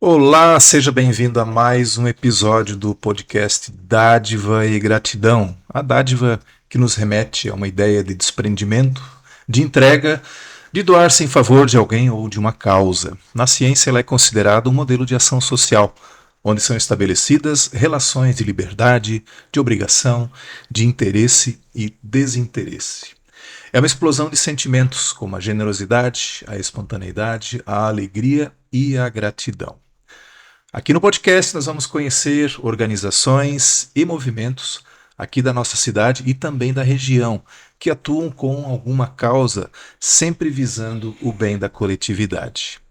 Olá, seja bem-vindo a mais um episódio do podcast Dádiva e Gratidão. A dádiva que nos remete a uma ideia de desprendimento, de entrega, de doar-se em favor de alguém ou de uma causa. Na ciência, ela é considerada um modelo de ação social, onde são estabelecidas relações de liberdade, de obrigação, de interesse e desinteresse. É uma explosão de sentimentos como a generosidade, a espontaneidade, a alegria e a gratidão. Aqui no podcast nós vamos conhecer organizações e movimentos aqui da nossa cidade e também da região que atuam com alguma causa, sempre visando o bem da coletividade.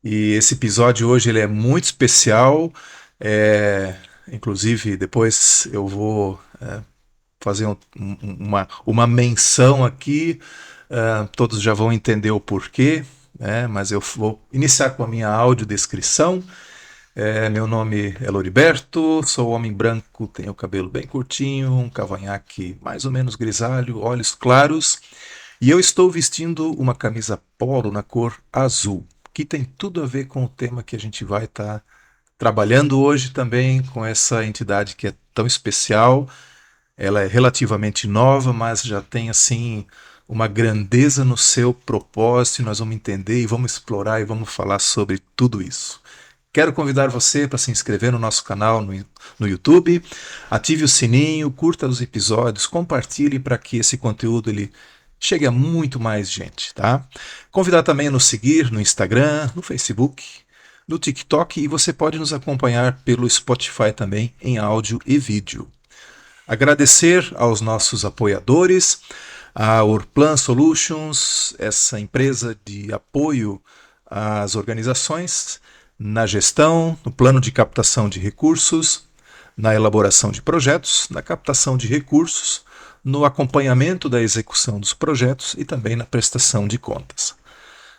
E esse episódio hoje ele é muito especial, inclusive depois eu vou fazer uma menção aqui, todos já vão entender o porquê, mas eu vou iniciar com a minha audiodescrição. Meu nome é Loriberto, sou homem branco, tenho o cabelo bem curtinho, um cavanhaque mais ou menos grisalho, olhos claros, e eu estou vestindo uma camisa polo na cor azul, que tem tudo a ver com o tema que a gente vai estar trabalhando hoje também, com essa entidade que é tão especial. Ela é relativamente nova, mas já tem assim uma grandeza no seu propósito, e nós vamos entender e vamos explorar e vamos falar sobre tudo isso. Quero convidar você para se inscrever no nosso canal no YouTube, ative o sininho, curta os episódios, compartilhe para que esse conteúdo ele chegue a muito mais gente, tá? Convidar também a nos seguir no Instagram, no Facebook, no TikTok, e você pode nos acompanhar pelo Spotify também em áudio e vídeo. Agradecer aos nossos apoiadores, a Orplan Solutions, essa empresa de apoio às organizações, na gestão, no plano de captação de recursos, na elaboração de projetos, na captação de recursos, no acompanhamento da execução dos projetos e também na prestação de contas.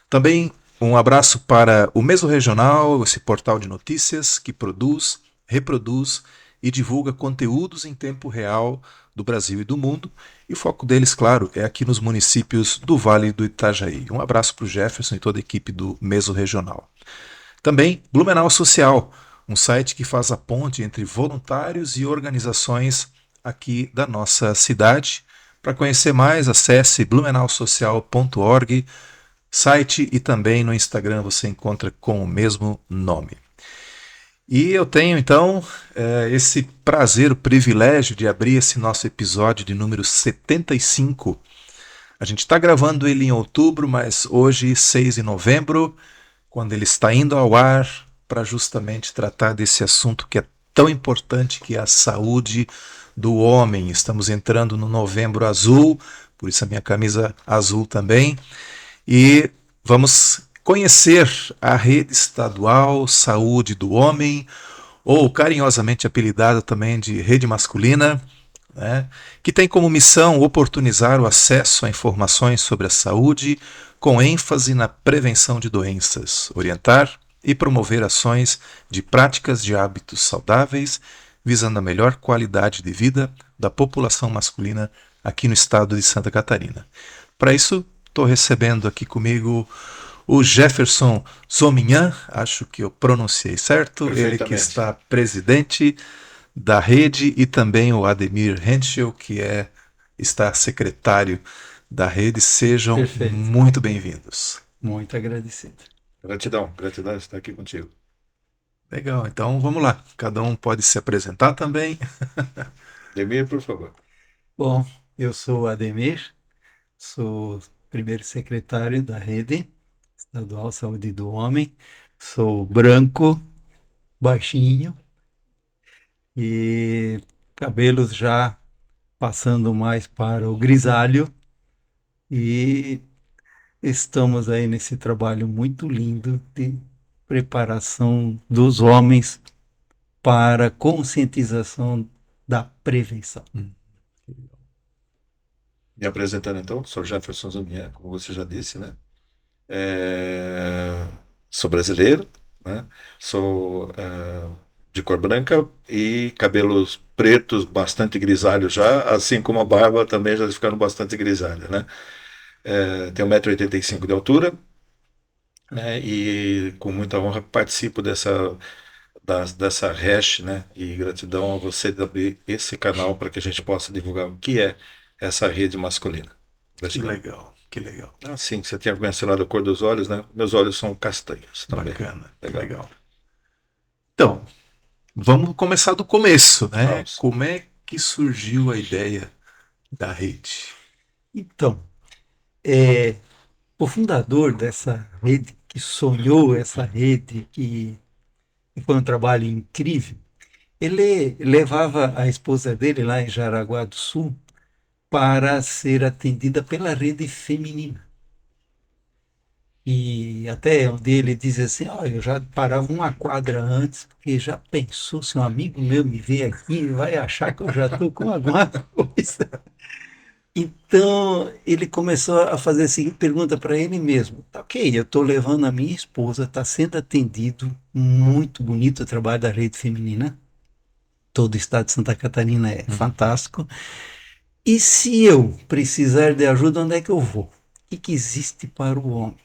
Também um abraço para o Mesorregional, esse portal de notícias que produz, reproduz e divulga conteúdos em tempo real do Brasil e do mundo, e o foco deles, claro, é aqui nos municípios do Vale do Itajaí. Um abraço para o Jefferson e toda a equipe do Mesorregional. Também Blumenau Social, um site que faz a ponte entre voluntários e organizações aqui da nossa cidade. Para conhecer mais, acesse blumenaussocial.org, site, e também no Instagram você encontra com o mesmo nome. E eu tenho então esse prazer, o privilégio de abrir esse nosso episódio de número 75. A gente está gravando ele em outubro, mas hoje, 6 de novembro, quando ele está indo ao ar para justamente tratar desse assunto que é tão importante, que é a saúde do homem. Estamos entrando no Novembro Azul, por isso a minha camisa azul também, e vamos conhecer a Rede Estadual Saúde do Homem, ou carinhosamente apelidada também de Rede Masculina, que tem como missão oportunizar o acesso a informações sobre a saúde, com ênfase na prevenção de doenças, orientar e promover ações de práticas de hábitos saudáveis, visando a melhor qualidade de vida da população masculina aqui no estado de Santa Catarina. Para isso, estou recebendo aqui comigo o Jefferson Zominhan, acho que eu pronunciei certo, ele que está presidente da rede, e também o Ademir Henschel, que está secretário da rede. Sejam Perfeito. muito bem-vindos. Muito agradecido. Gratidão de estar aqui contigo. Legal, então vamos lá. Cada um pode se apresentar também. Demir, por favor. Bom, eu sou Ademir, sou primeiro secretário da Rede Estadual Saúde do Homem, sou branco, baixinho e cabelos já passando mais para o grisalho, e estamos aí nesse trabalho muito lindo de preparação dos homens para conscientização da prevenção. Me apresentando então, sou Jefferson Zumier, como você já disse, né? Sou brasileiro, né? Sou de cor branca e cabelos pretos, bastante grisalhos já, assim como a barba também já ficando bastante grisalha, né? Tenho 1,85 m de altura, né? E com muita honra participo dessa hash, né? E gratidão a você de abrir esse canal para que a gente possa divulgar o que é essa rede masculina. Que Gratidão. legal, que legal. Ah, sim, você tinha mencionado a cor dos olhos, né? Meus olhos são castanhos também. Bacana, que Legal. legal. Então, vamos começar do começo, né? Vamos. Como é que surgiu a ideia da rede? Então, é, o fundador dessa rede, que sonhou essa rede, que foi um trabalho incrível, ele levava a esposa dele lá em Jaraguá do Sul para ser atendida pela rede feminina. E até um dia ele diz assim, ó, eu já parava uma quadra antes, porque já pensou se um amigo meu me vê aqui, vai achar que eu já estou com alguma coisa. Então ele começou a fazer a seguinte pergunta para ele mesmo. Tá, ok, eu estou levando a minha esposa, está sendo atendido, muito bonito o trabalho da rede feminina. Todo o estado de Santa Catarina é fantástico. E se eu precisar de ajuda, onde é que eu vou? O que existe para o homem?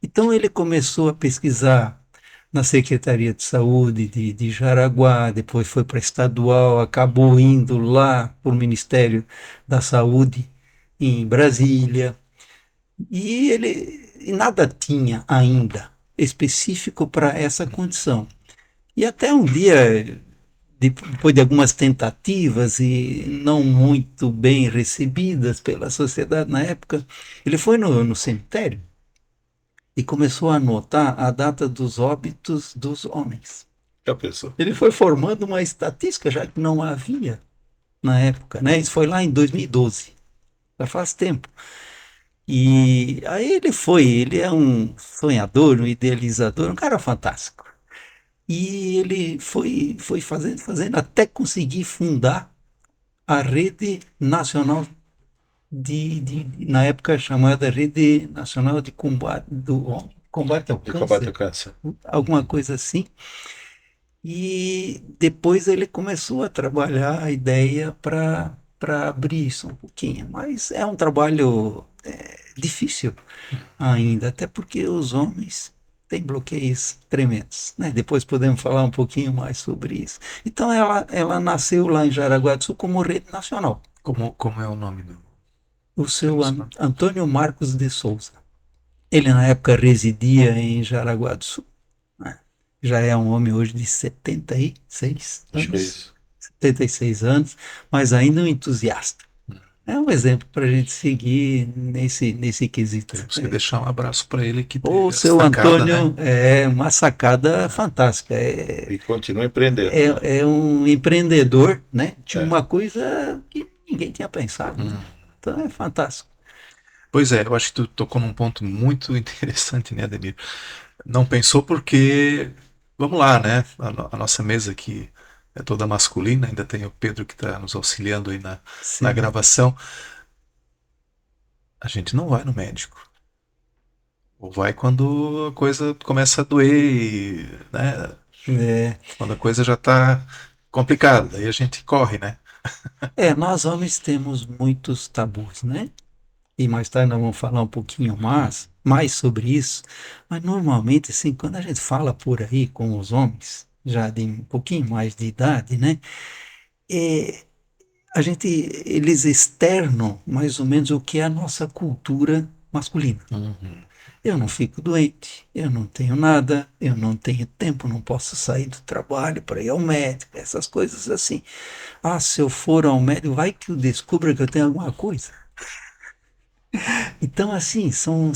Então ele começou a pesquisar na Secretaria de Saúde de Jaraguá, depois foi para a estadual, acabou indo lá para o Ministério da Saúde em Brasília, e nada tinha ainda específico para essa condição. E até um dia, depois de algumas tentativas e não muito bem recebidas pela sociedade na época, ele foi no cemitério e começou a anotar a data dos óbitos dos homens. Já pensou? Ele foi formando uma estatística, já que não havia na época, né? Isso foi lá em 2012, já faz tempo. E aí ele é um sonhador, um idealizador, um cara fantástico. E ele foi fazendo até conseguir fundar a Rede Nacional na época chamada Rede Nacional de Combate ao De combate ao Câncer, câncer. alguma coisa assim. E depois ele começou a trabalhar a ideia para abrir isso um pouquinho. Mas é um trabalho difícil ainda, até porque os homens têm bloqueios tremendos, né? Depois podemos falar um pouquinho mais sobre isso. Então ela nasceu lá em Jaraguá do Sul como rede nacional. Como é o nome do O seu senhor? Antônio Marcos de Souza. Ele na época residia em Jaraguá do Sul, né? Já é um homem hoje de 76 Acho que é anos. isso. 76 anos, mas ainda um entusiasta. É um exemplo para a gente seguir nesse quesito. Temos que deixar um abraço para ele que O teve a seu sacada, né? Antônio é uma sacada fantástica. E continua empreendendo. É um empreendedor, né, de É. uma coisa que ninguém tinha pensado. Então é fantástico. Pois é, eu acho que tu tocou num ponto muito interessante, né, Ademir? Não pensou porque, vamos lá, né? A nossa mesa aqui é toda masculina, ainda tem o Pedro que está nos auxiliando aí na Sim, gravação. A gente não vai no médico. Ou vai quando a coisa começa a doer, né? é, Quando a coisa já está complicada, aí a gente corre, né? nós homens temos muitos tabus, né? E mais tarde nós vamos falar um pouquinho mais sobre isso. Mas normalmente, assim, quando a gente fala por aí com os homens, já de um pouquinho mais de idade, né? É, eles externam mais ou menos o que é a nossa cultura masculina. Uhum. Eu não fico doente, eu não tenho nada, eu não tenho tempo, não posso sair do trabalho para ir ao médico, essas coisas assim. Ah, se eu for ao médico, vai que eu descubra que eu tenho alguma coisa. Então, assim, são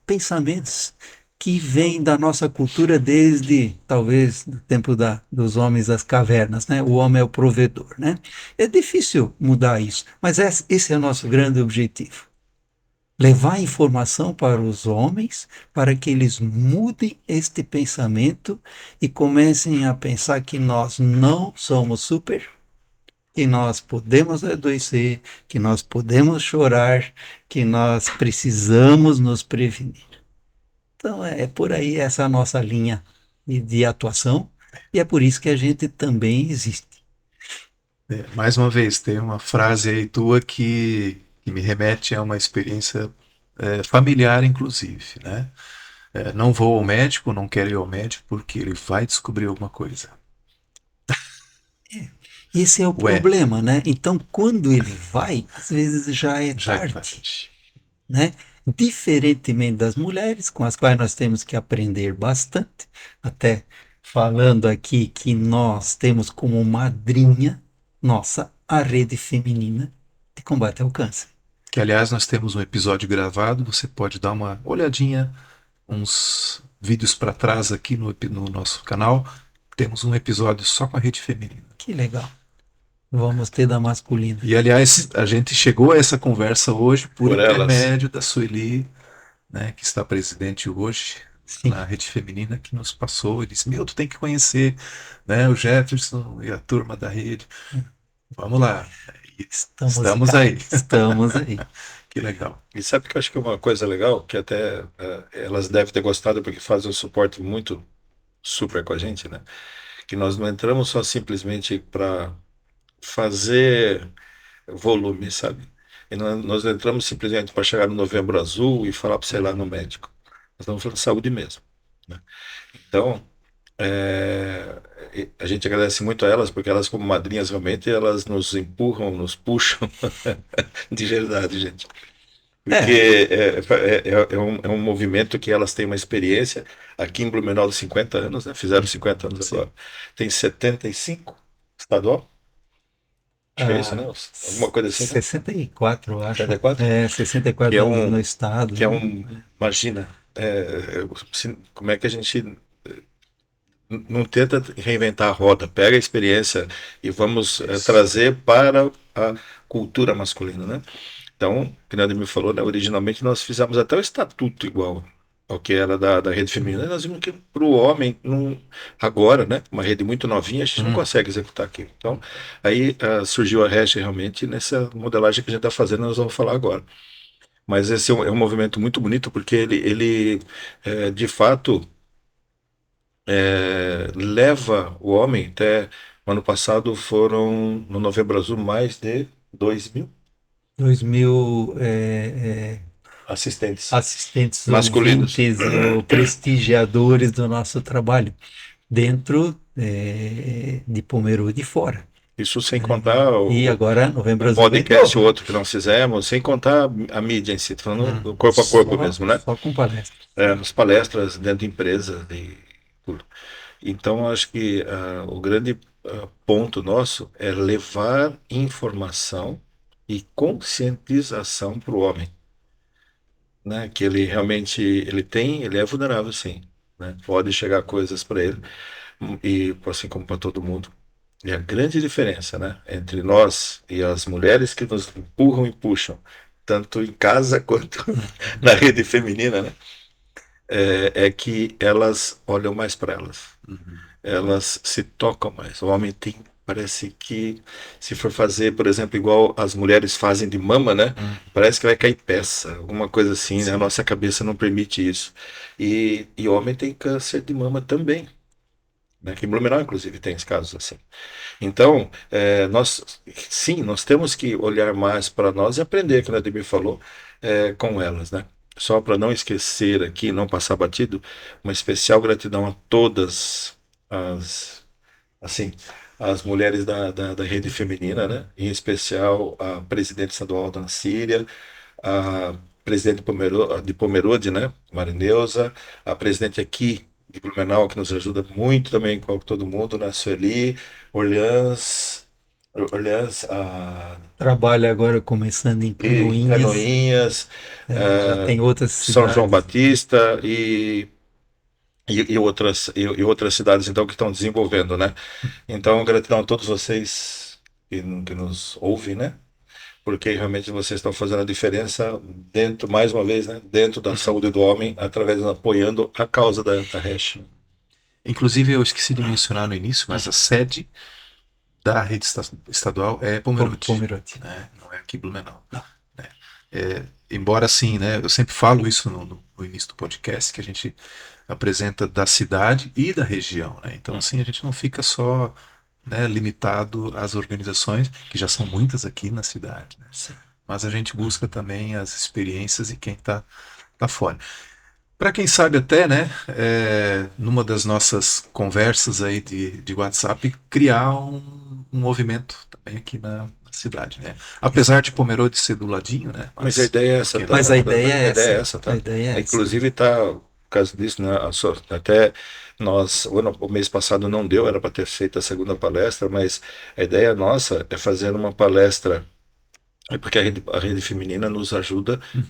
pensamentos que vêm da nossa cultura desde, talvez, do tempo dos homens das cavernas, né? O homem é o provedor, né? É difícil mudar isso, mas esse é o nosso grande objetivo. Levar informação para os homens para que eles mudem este pensamento e comecem a pensar que nós não somos super, que nós podemos adoecer, que nós podemos chorar, que nós precisamos nos prevenir. Então é por aí essa a nossa linha de atuação e é por isso que a gente também existe. Mais uma vez, tem uma frase aí tua que me remete a uma experiência familiar, inclusive, né? Não vou ao médico, não quero ir ao médico porque ele vai descobrir alguma coisa. Esse é o Ué, problema, né? Então, quando ele vai, às vezes já é já é tarde, tarde. né? Diferentemente das mulheres, com as quais nós temos que aprender bastante, até falando aqui que nós temos como madrinha nossa a rede feminina de combate ao câncer. Que, aliás, nós temos um episódio gravado, você pode dar uma olhadinha, uns vídeos para trás aqui no nosso canal. Temos um episódio só com a rede feminina. Que legal. Vamos ter da masculina. E, aliás, a gente chegou a essa conversa hoje por Por elas. intermédio da Sueli, né, que está presidente hoje Sim, na rede feminina, que nos passou e disse: Meu, tu tem que conhecer, né, o Jefferson e a turma da rede. Vamos lá. E estamos estamos cá. aí. Estamos aí. Que legal. E sabe que eu acho que é uma coisa legal, que até elas devem ter gostado, porque fazem um suporte muito super com a gente, né? Que nós não entramos só simplesmente para fazer volume, sabe? E nós entramos simplesmente para chegar no Novembro Azul e falar para você ir lá no médico. Nós estamos falando de saúde mesmo, né? Então, a gente agradece muito a elas, porque elas, como madrinhas, realmente, elas nos empurram, nos puxam de verdade, gente. Porque É, é um movimento que elas têm uma experiência. Aqui em Blumenau, de 50 anos, né? Fizeram 50 anos Sim. agora. Tem 75 estadual. Acho que é isso, né? Alguma coisa assim, né? 64, eu acho. 74? É, Que 64 é anos no um, estado, que é né? um, imagina, como é que a gente não tenta reinventar a roda, pega a experiência e vamos Isso. trazer para a cultura masculina, né? Então, que o Ademir falou, né, originalmente nós fizemos até o estatuto igual ao que era da rede feminina. E nós vimos que para o homem, agora, né, uma rede muito novinha, a gente não Hum. consegue executar aquilo. Então, aí surgiu a REST realmente nessa modelagem que a gente está fazendo, nós vamos falar agora. Mas esse é um movimento muito bonito, porque ele de fato, leva o homem até. Ano passado foram, no Novembro Azul, mais de 2.000 2000 assistentes assistentes masculinos. ouvintes ou prestigiadores do nosso trabalho dentro de Pomerode e fora. Isso sem contar E agora, Novembro o Azul vem de podcast, o novo. outro que nós fizemos, sem contar a mídia em si, tô falando do corpo a corpo Só, mesmo, né? só com palestras. Nas palestras dentro de empresas e tudo. Então, acho que o grande ponto nosso é levar informação e conscientização para o homem, né? Que ele realmente ele é vulnerável, sim, né? Pode chegar coisas para ele e assim como para todo mundo. E a grande diferença, né, entre nós e as mulheres que nos empurram e puxam, tanto em casa quanto na rede feminina, né, é que elas olham mais para elas. Elas se tocam mais. O homem tem, parece que, se for fazer, por exemplo, igual as mulheres fazem de mama, né, parece que vai cair peça, alguma coisa assim, né, a Sim. nossa cabeça não permite isso. E o homem tem câncer de mama também. Né, que em Blumenau, inclusive, tem esse casos assim. Então, nós temos que olhar mais para nós e aprender, que o Ademir falou, com elas, né? Só para não esquecer aqui, não passar batido, uma especial gratidão a todas assim, as mulheres da rede feminina, né? Em especial a presidente estadual da Síria, a presidente de Pomerode, né? Marineuza, a presidente aqui de Blumenau, que nos ajuda muito também com todo mundo, né? Sueli, Orleans, Trabalho agora começando em e Canoinhas, Canoinhas, já tem outras São João cidades. Batista e outras cidades então que estão desenvolvendo, né? Então, gratidão a todos vocês que nos ouvem, né? Porque realmente vocês estão fazendo a diferença dentro, mais uma vez, né? Dentro da saúde do homem, através de apoiando a causa da Hash. Inclusive, eu esqueci de mencionar no início, mas a sede da rede estadual é Pomerode, Pomerode. né? Não é aqui em Blumenau. Né? Embora assim, né, eu sempre falo isso no início do podcast, que a gente apresenta da cidade e da região. Né? Então, assim, a gente não fica só, né, limitado às organizações, que já são muitas aqui na cidade. Né? mas a gente busca também as experiências e quem tá fora. Para quem sabe até, né, numa das nossas conversas aí de WhatsApp, criar um movimento também aqui na cidade, né? Apesar de Pomerode ser do ladinho, né? Mas a Mas ideia é por essa, que tá? não? Mas a ideia A é ideia é essa. essa, A tá? ideia é essa. Inclusive tá, por causa disso, né? Até nós, o mês passado não deu, era para ter feito a segunda palestra, mas a ideia nossa é fazer uma palestra, porque a rede feminina nos ajuda Uhum.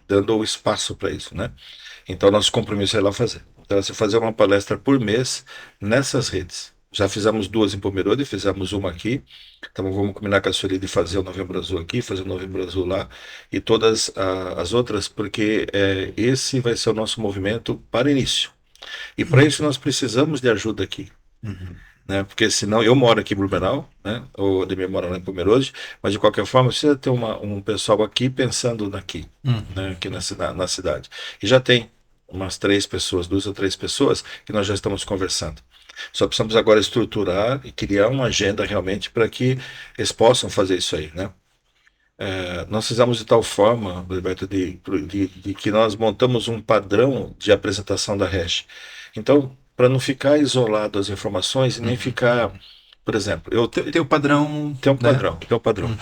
dando o espaço para isso, né? Então, nosso compromisso é ir lá fazer. Então, é fazer uma palestra por mês nessas redes. Já fizemos duas em Pomerode, fizemos uma aqui. Então, vamos combinar com a Sueli de fazer o Novembro Azul aqui, fazer o Novembro Azul lá e todas as outras, porque esse vai ser o nosso movimento para início. E para isso nós precisamos de ajuda aqui, Uhum. né? Porque senão eu moro aqui em Blumenau, né? O Ademir mora lá em Pomerode, mas de qualquer forma precisa ter um pessoal aqui pensando naqui, Uhum. né? Aqui na cidade. E já tem umas 3 pessoas, 2 ou 3 pessoas que nós já estamos conversando. Só precisamos agora estruturar e criar uma agenda realmente para que eles possam fazer isso aí, né? Nós fizemos de tal forma, Roberto, de que nós montamos um padrão de apresentação da hash. Então, para não ficar isolado as informações e nem Uhum. ficar, por exemplo, eu Tem o padrão, tenho um né? padrão, tem um padrão. Uhum.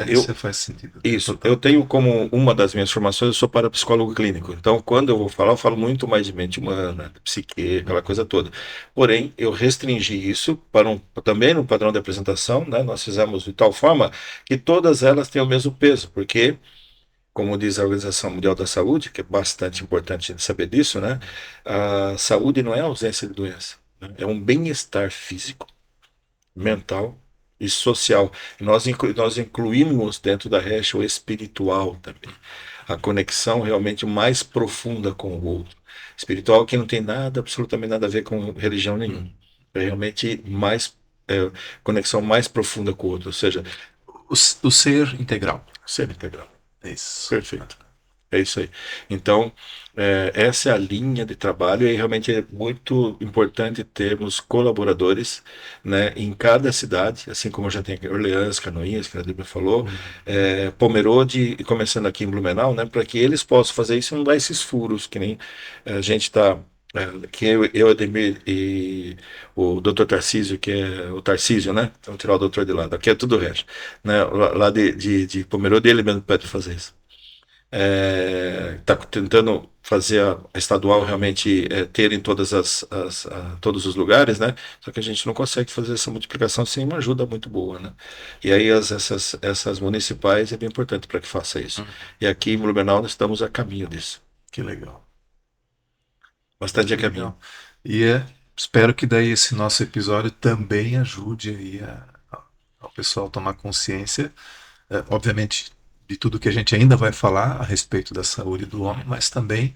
Eu Isso faz sentido. isso, eu Total. tenho como uma das minhas formações, eu sou parapsicólogo clínico. Então, quando eu vou falar, eu falo muito mais de mente humana, de psique, aquela coisa toda. Porém, eu restringi isso para também no padrão de apresentação, né? Nós fizemos de tal forma que todas elas têm o mesmo peso, porque, como diz a Organização Mundial da Saúde, que é bastante importante a gente saber disso, né? A saúde não é ausência de doença, né? É um bem-estar físico, mental e social. E nós incluímos dentro da hash o espiritual também. A conexão realmente mais profunda com o outro. Espiritual que não tem nada, absolutamente nada a ver com religião nenhuma. É realmente mais conexão mais profunda com o outro, ou seja, O ser integral. ser integral. É isso. Perfeito. É isso aí. Então, essa é a linha de trabalho e realmente é muito importante termos colaboradores, né, em cada cidade, assim como já tem aqui Orleans, Canoinhas, que a Débora falou, Pomerode e começando aqui em Blumenau, né, para que eles possam fazer isso e não dar esses furos, que nem a gente está. Que eu, Ademir e o Dr. Tarcísio, que é o Tarcísio, né? Vamos tirar o doutor de lado. Aqui é tudo resto. Né? Lá de Pomerode, ele mesmo pede fazer isso. Está tentando fazer a estadual realmente ter em todos os lugares, né? Só que a gente não consegue fazer essa multiplicação sem uma ajuda muito boa, né? E aí essas municipais é bem importante para que faça isso. Uhum. E aqui em Blumenau nós estamos a caminho disso. Que legal. Bastante Que a caminho. legal. E espero que daí esse nosso episódio também ajude aí ao pessoal tomar consciência, obviamente, de tudo que a gente ainda vai falar a respeito da saúde do homem, mas também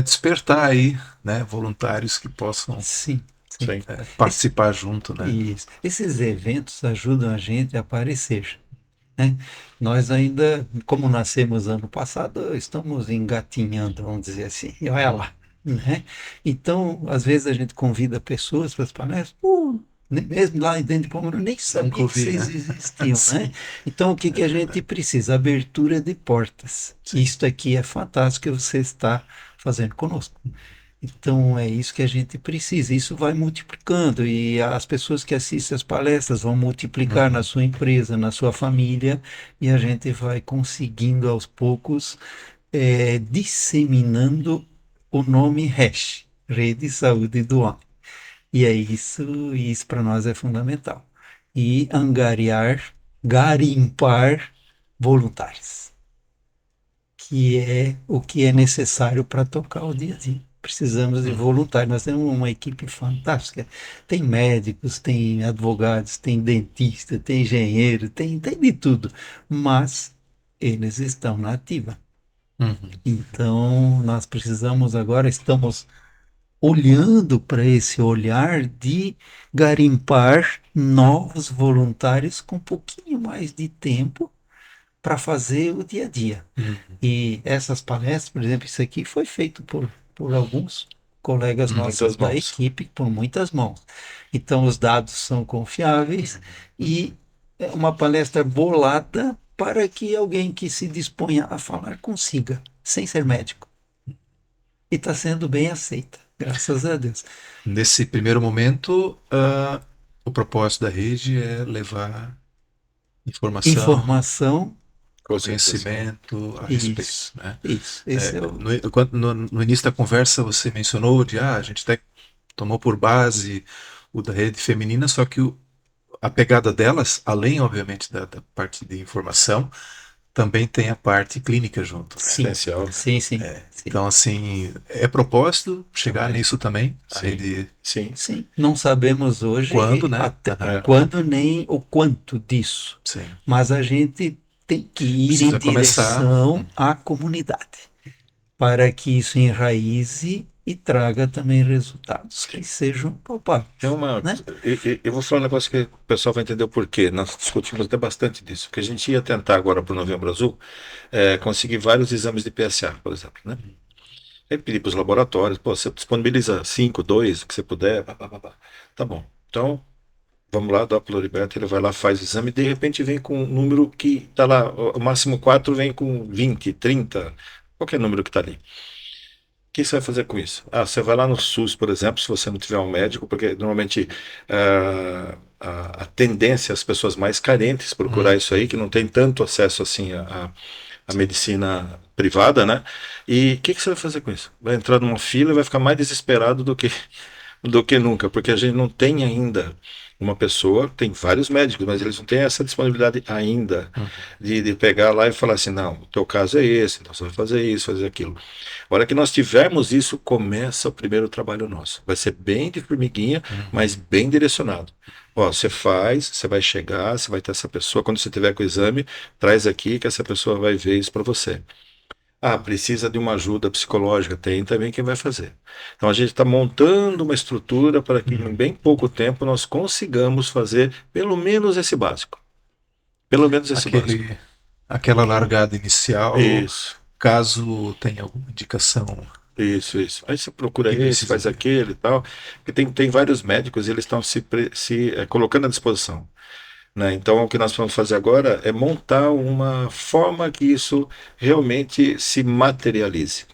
despertar aí, né, voluntários que possam Sim, sim. Sim. Esse- participar junto, né? Isso. Esses eventos ajudam a gente a aparecer, né? Nós ainda, como nascemos ano passado, estamos engatinhando, vamos dizer assim, e olha lá, né? Então, às vezes a gente convida pessoas para as palestras, pô, mesmo lá dentro de Palmeiras, eu nem Nunca sabia que ouvi, vocês né? existiam, né? Sim, Então, o que que a gente precisa? Abertura de portas. sim. Isto aqui é fantástico que você está fazendo conosco. Então é isso que a gente precisa. Isso vai multiplicando e as pessoas que assistem as palestras vão multiplicar na Uhum. sua empresa, na sua família, e a gente vai conseguindo aos poucos disseminando o nome RESH, Rede Saúde do Homem. E é isso, e isso para nós é fundamental. E angariar, garimpar voluntários, que é o que é necessário para tocar o dia a dia. Precisamos de Uhum. voluntários. Nós temos uma equipe fantástica. Tem médicos, tem advogados, tem dentista, tem engenheiro, tem de tudo. Mas eles estão na ativa. Uhum. Então, nós precisamos agora, estamos olhando para esse olhar de garimpar novos voluntários com um pouquinho mais de tempo para fazer o dia a dia. Uhum. E essas palestras, por exemplo, isso aqui foi feito por alguns colegas nossos Muitas da mãos. equipe, por muitas mãos. Então, os dados são confiáveis e é uma palestra bolada para que alguém que se disponha a falar consiga, sem ser médico. E está sendo bem aceita, graças a Deus. Nesse primeiro momento, o propósito da rede é levar informação, Informação, Conscientização. conhecimento a respeito, isso, né? isso. Esse é o. No início da conversa você mencionou a gente até tomou por base o da rede feminina, só que a pegada delas, além obviamente da parte de informação, também tem a parte clínica junto, né? Sim, Essencial, né? sim, sim, sim. Então, assim, é propósito chegar Também. nisso também, a Sim, rede sim. Sim, não sabemos quando, hoje né? até Aham, quando nem o quanto disso, sim. mas a gente tem que ir em Precisa começar. direção à comunidade, para que isso enraize e traga também resultados que Sim. sejam palpáveis, É uma. né? Eu vou falar um negócio que o pessoal vai entender o porquê. Nós discutimos até bastante disso. Que a gente ia tentar agora para o Novembro Azul conseguir vários exames de PSA, por exemplo, né? Aí pedir para os laboratórios, pô, você disponibiliza 5, 2, o que você puder, pá, pá, pá, pá. Tá bom. Então, vamos lá, dá para o Floriberto, ele vai lá, faz o exame, e de repente vem com um número que tá lá, o máximo 4 vem com 20, 30, qualquer número que tá ali. O que você vai fazer com isso? Ah, você vai lá no SUS, por exemplo, se você não tiver um médico, porque normalmente a tendência é as pessoas mais carentes procurar Hum, isso aí, que não tem tanto acesso assim à medicina privada, né? E o que você vai fazer com isso? Vai entrar numa fila e vai ficar mais desesperado do que nunca, porque a gente não tem ainda uma pessoa, tem vários médicos, mas eles não têm essa disponibilidade ainda uhum. de pegar lá e falar assim, não, o teu caso é esse, então você vai fazer isso, fazer aquilo. A hora que nós tivermos isso, começa o primeiro trabalho nosso. Vai ser bem de formiguinha, mas Uhum. bem direcionado. Ó, você faz, você vai chegar, você vai ter essa pessoa, quando você tiver com o exame, traz aqui que essa pessoa vai ver isso para você. Ah, precisa de uma ajuda psicológica, tem também quem vai fazer. Então a gente está montando uma estrutura para que em Uhum. bem pouco tempo nós consigamos fazer pelo menos esse básico. Pelo menos esse básico. Aquele, aquela largada inicial, Isso, caso tenha alguma indicação isso. Aí você procura que esse, precisa faz ver. aquele e tal. Porque tem vários médicos e eles estão se colocando à disposição. Né? Então, o que nós vamos fazer agora é montar uma forma que isso realmente se materialize.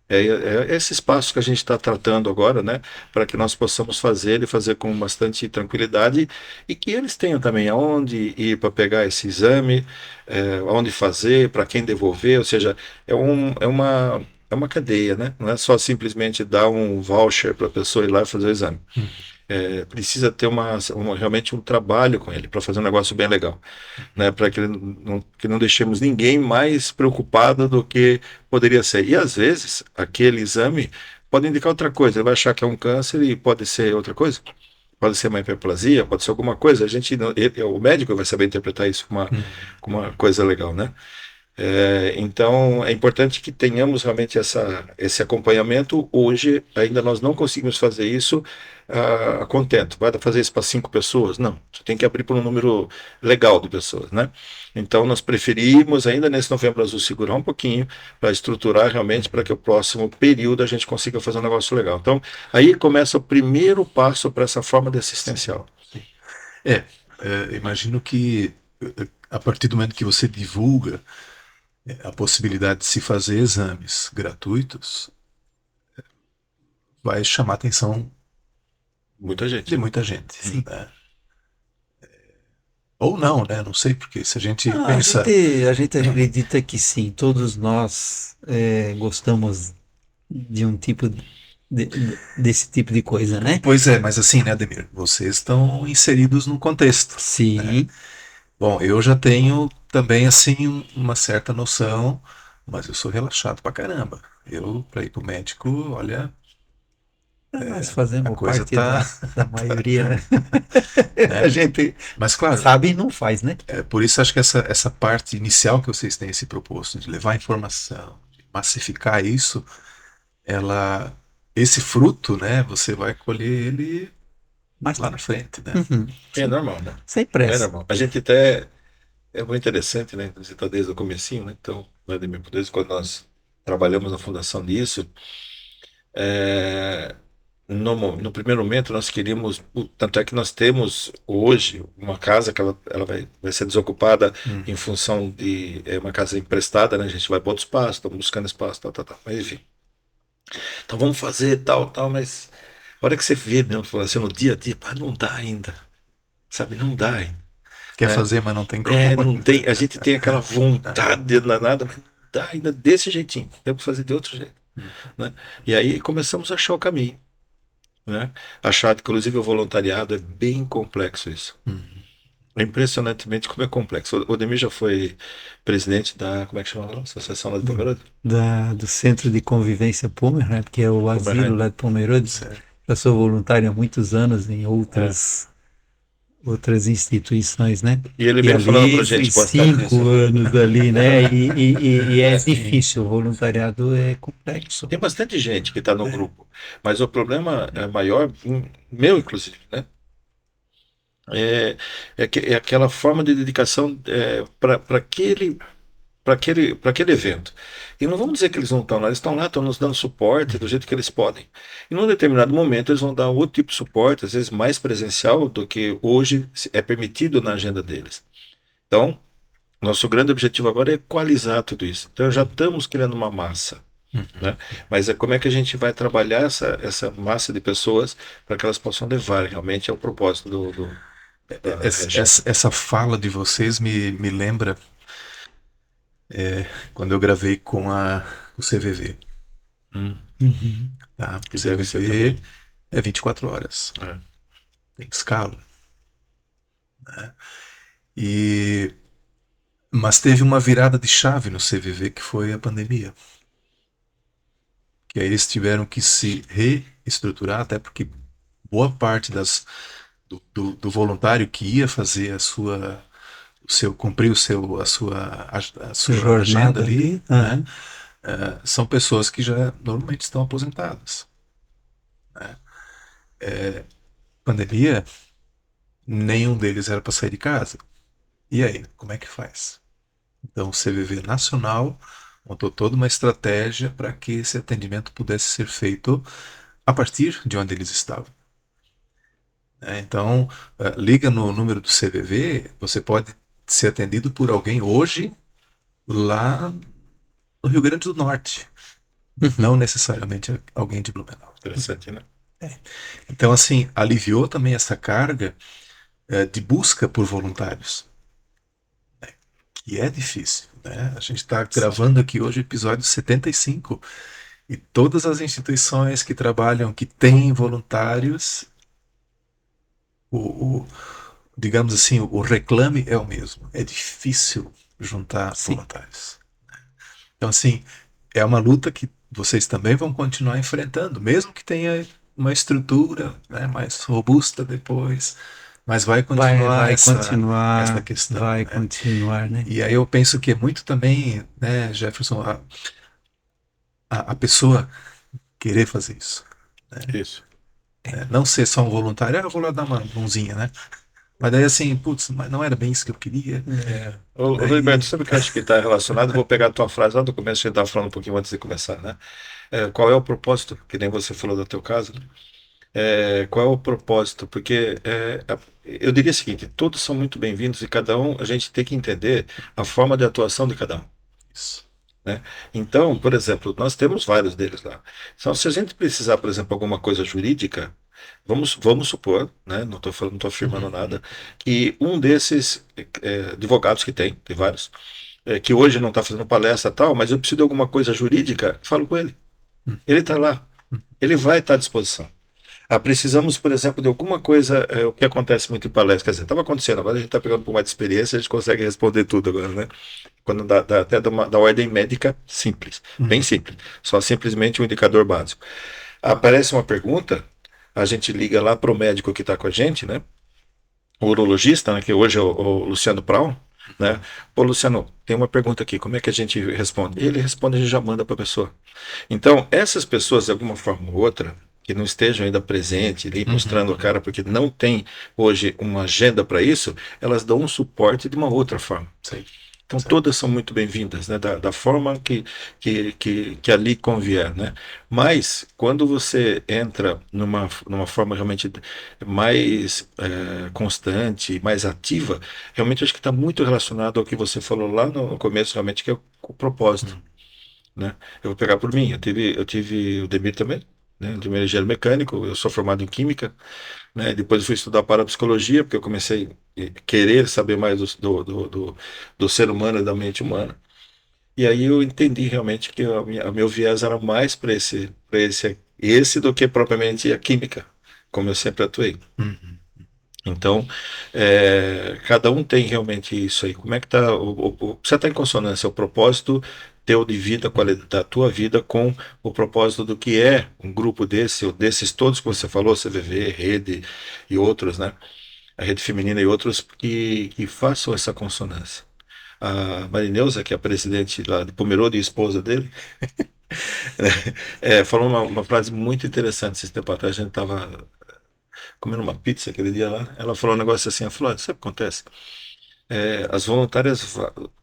É esse espaço que a gente está tratando agora, né, para que nós possamos fazer e fazer com bastante tranquilidade e que eles tenham também aonde ir para pegar esse exame, aonde fazer, para quem devolver, ou seja, é uma cadeia, né? Não é só simplesmente dar um voucher para a pessoa ir lá e fazer o exame. Uhum. Precisa ter realmente um trabalho com ele para fazer um negócio bem legal, né, para que não deixemos ninguém mais preocupado do que poderia ser. E às vezes, aquele exame pode indicar outra coisa, ele vai achar que é um câncer e pode ser outra coisa. Pode ser uma hiperplasia, pode ser alguma coisa. A gente, o médico vai saber interpretar isso Uhum. com uma coisa legal, né? Então, é importante que tenhamos realmente esse acompanhamento. Hoje, ainda nós não conseguimos fazer isso a contento. Vai fazer isso para 5 pessoas? Não. Você tem que abrir para um número legal de pessoas, né? Então, nós preferimos, ainda nesse Novembro Azul, segurar um pouquinho para estruturar realmente para que o próximo período a gente consiga fazer um negócio legal. Então, aí começa o primeiro passo para essa forma de Sim, assistencial. sim. É, imagino que a partir do momento que você divulga a possibilidade de se fazer exames gratuitos, vai chamar a atenção Muita de gente. muita gente, Sim. né? Ou não, né? Não sei, porque se a gente Ah, pensa. a gente acredita que sim, todos nós gostamos de um tipo desse tipo de coisa, né? Pois é, mas assim, né, Ademir? Vocês estão inseridos no contexto, né? Sim. Bom, eu já tenho também, assim, uma certa noção, mas eu sou relaxado pra caramba. Eu, pra ir pro médico, olha, Nós a fazemos coisa parte tá. da maioria, né? A Né? gente Mas, claro, sabe e não faz, né? por isso acho que essa parte inicial que vocês têm se proposto, de levar informação, de massificar isso, ela. Esse fruto, né, você vai colher ele Mais lá na tarde. frente, né? Uhum. É Sim, normal, né? sem É pressa. normal. A gente até é muito interessante, né? Você está desde o comecinho, né? Então, Vladimir, desde quando nós trabalhamos na fundação disso, no primeiro momento nós queríamos, tanto é que nós temos hoje uma casa que ela vai ser desocupada em função de uma casa emprestada, né? A gente vai para outro espaço, estamos buscando espaço, tal, tal, tal. Mas enfim. Então vamos fazer tal, tal, mas a hora que você vê mesmo, fala assim, no dia a dia, pá, não dá ainda, sabe? Não dá ainda, Quer né? fazer, mas não tem como. Não tem, a gente tem aquela vontade danada, mas não dá ainda desse jeitinho, temos que fazer de outro jeito, né? E aí começamos a achar o caminho, né? Achar, inclusive, o voluntariado é bem complexo isso. É impressionantemente como é complexo. O Odemir já foi presidente da, como é que chama lá? Associação lá de do, Pomerode? do Centro de Convivência Pomerode, que é o asilo Pomerode. lá de Pomerode. Certo. Já sou voluntário há muitos anos em É. outras instituições, né? E ele E veio falando pra ali fui gente, boa tarde. 5 anos ali, né? E é Sim. difícil, o voluntariado é complexo. Tem bastante gente que está no grupo, mas o problema é maior, meu inclusive, né? É aquela forma de dedicação para aquele evento. E não vamos dizer que eles não estão lá, eles estão lá, estão nos dando suporte do jeito que eles podem. E num determinado momento eles vão dar outro tipo de suporte, às vezes mais presencial do que hoje é permitido na agenda deles. Então, nosso grande objetivo agora é equalizar tudo isso. Então, já estamos criando uma massa. Né? Mas como é que a gente vai trabalhar essa massa de pessoas para que elas possam levar realmente ao propósito da agenda? Essa fala de vocês me lembra quando eu gravei com o CVV. Hum, Uhum. Tá? que deve ser CVV também. é 24 horas, É. tem escala. E mas teve uma virada de chave no CVV que foi a pandemia. Que aí eles tiveram que se reestruturar, até porque boa parte do voluntário que ia fazer cumprir a sua agenda Jornada ali, ali. né? Aham. São pessoas que já normalmente estão aposentadas. Pandemia, nenhum deles era para sair de casa. E aí, como é que faz? Então, o CVV Nacional montou toda uma estratégia para que esse atendimento pudesse ser feito a partir de onde eles estavam. Então, liga no número do CVV, você pode ser atendido por alguém hoje lá no Rio Grande do Norte, não necessariamente alguém de Blumenau. Interessante, né? Então, assim, aliviou também essa carga de busca por voluntários, que é difícil, né? A gente está gravando aqui hoje o episódio 75 e todas as instituições que trabalham, que têm voluntários, o, o- digamos assim, o reclame é o mesmo. É difícil juntar Sim. voluntários. Então, assim, é uma luta que vocês também vão continuar enfrentando, mesmo que tenha uma estrutura, né, mais robusta depois, mas vai continuar essa questão, Vai né? continuar, né? E aí eu penso que é muito também, né, Jefferson, a pessoa querer fazer isso, Isso. né? Não ser só um voluntário, eu vou lá dar uma mãozinha, né? Mas daí assim, putz, mas não era bem isso que eu queria. Ô, Roberto, Daí, sabe o que eu acho que está relacionado? Eu vou pegar a tua frase lá do começo, que a gente estava falando um pouquinho antes de começar, né? Qual é o propósito? Que nem você falou do teu caso, né? Qual é o propósito? Porque eu diria o seguinte: todos são muito bem-vindos e cada um, a gente tem que entender a forma de atuação de cada um. isso. Né? Então, por exemplo, nós temos vários deles lá. Então, se a gente precisar, por exemplo, alguma coisa jurídica, vamos supor, né? Não estou falando, não estou afirmando nada, que um desses advogados que tem vários, que hoje não está fazendo palestra e tal, mas eu preciso de alguma coisa jurídica, falo com ele. Ele está lá, ele vai estar à disposição. Precisamos, por exemplo, de alguma coisa, o que acontece muito em palestra, quer dizer, estava acontecendo, agora a gente está pegando um pouco mais de experiência, a gente consegue responder tudo agora, né? Quando até da ordem médica simples, bem Uhum. simples, só simplesmente um indicador básico. Aparece uma pergunta, a gente liga lá para o médico que está com a gente, né? O urologista, né, que hoje é o Luciano Praul, né? Pô, Luciano, tem uma pergunta aqui, como é que a gente responde? Ele responde, a gente já manda para a pessoa. Então, essas pessoas, de alguma forma ou outra, que não estejam ainda presentes, ali mostrando a cara, porque não tem hoje uma agenda para isso, elas dão um suporte de uma outra forma. Sei. Então todas são muito bem-vindas, né? Da forma que ali convier, né? Mas quando você entra numa forma realmente mais constante, mais ativa, realmente acho que está muito relacionado ao que você falou lá no começo, realmente, que é o propósito, né? Eu vou pegar por mim, eu tive o Demir também, né? De engenheiro mecânico, eu sou formado em química, né? Depois eu fui estudar parapsicologia, porque eu comecei a querer saber mais do ser humano e da mente humana. E aí eu entendi realmente que a meu viés era mais para esse do que propriamente a química, como eu sempre atuei. Uhum. Então, cada um tem realmente isso aí. Como é que tá? Você está em consonância, o propósito teu de vida, qualidade da tua vida, com o propósito do que é um grupo desse, ou desses todos que você falou, CVV, Rede e outros, né? A Rede Feminina e outros que façam essa consonância. A Marineuza, que é a presidente lá de Pomerode e esposa dele, falou uma frase muito interessante esse tempo atrás. A gente estava comendo uma pizza aquele dia lá. Ela falou um negócio assim: ela falou, sabe o que acontece? As voluntárias,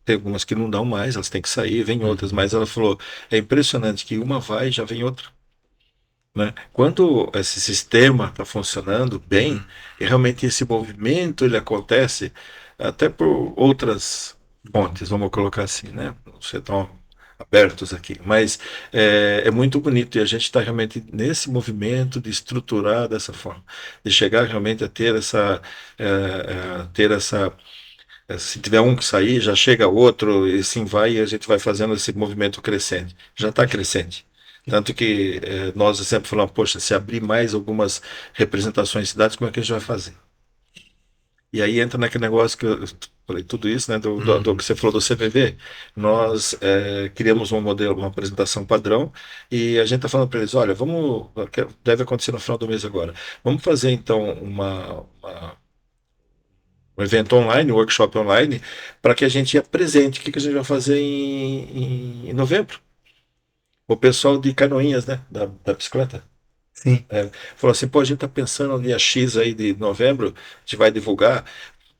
tem algumas que não dão mais, elas têm que sair, vem outras, mas ela falou: é impressionante que uma vai e já vem outra. Né? Quando esse sistema está funcionando bem, e realmente esse movimento ele acontece até por outras fontes, vamos colocar assim, né? Não ser tão abertos aqui, mas é muito bonito e a gente está realmente nesse movimento de estruturar dessa forma, de chegar realmente a ter se tiver um que sair, já chega outro, e assim vai, e a gente vai fazendo esse movimento crescente. Já está crescente. Tanto que nós sempre falamos, poxa, se abrir mais algumas representações de cidades, como é que a gente vai fazer? E aí entra naquele negócio que eu falei tudo isso, né, do que você falou do CVV. Nós criamos um modelo, uma apresentação padrão, e a gente está falando para eles, olha, deve acontecer no final do mês agora. Vamos fazer então um evento online, um workshop online, para que a gente apresente o que a gente vai fazer em novembro. O pessoal de Canoinhas, né, da bicicleta. Sim. Falou assim, pô, a gente tá pensando no dia X aí de novembro, a gente vai divulgar,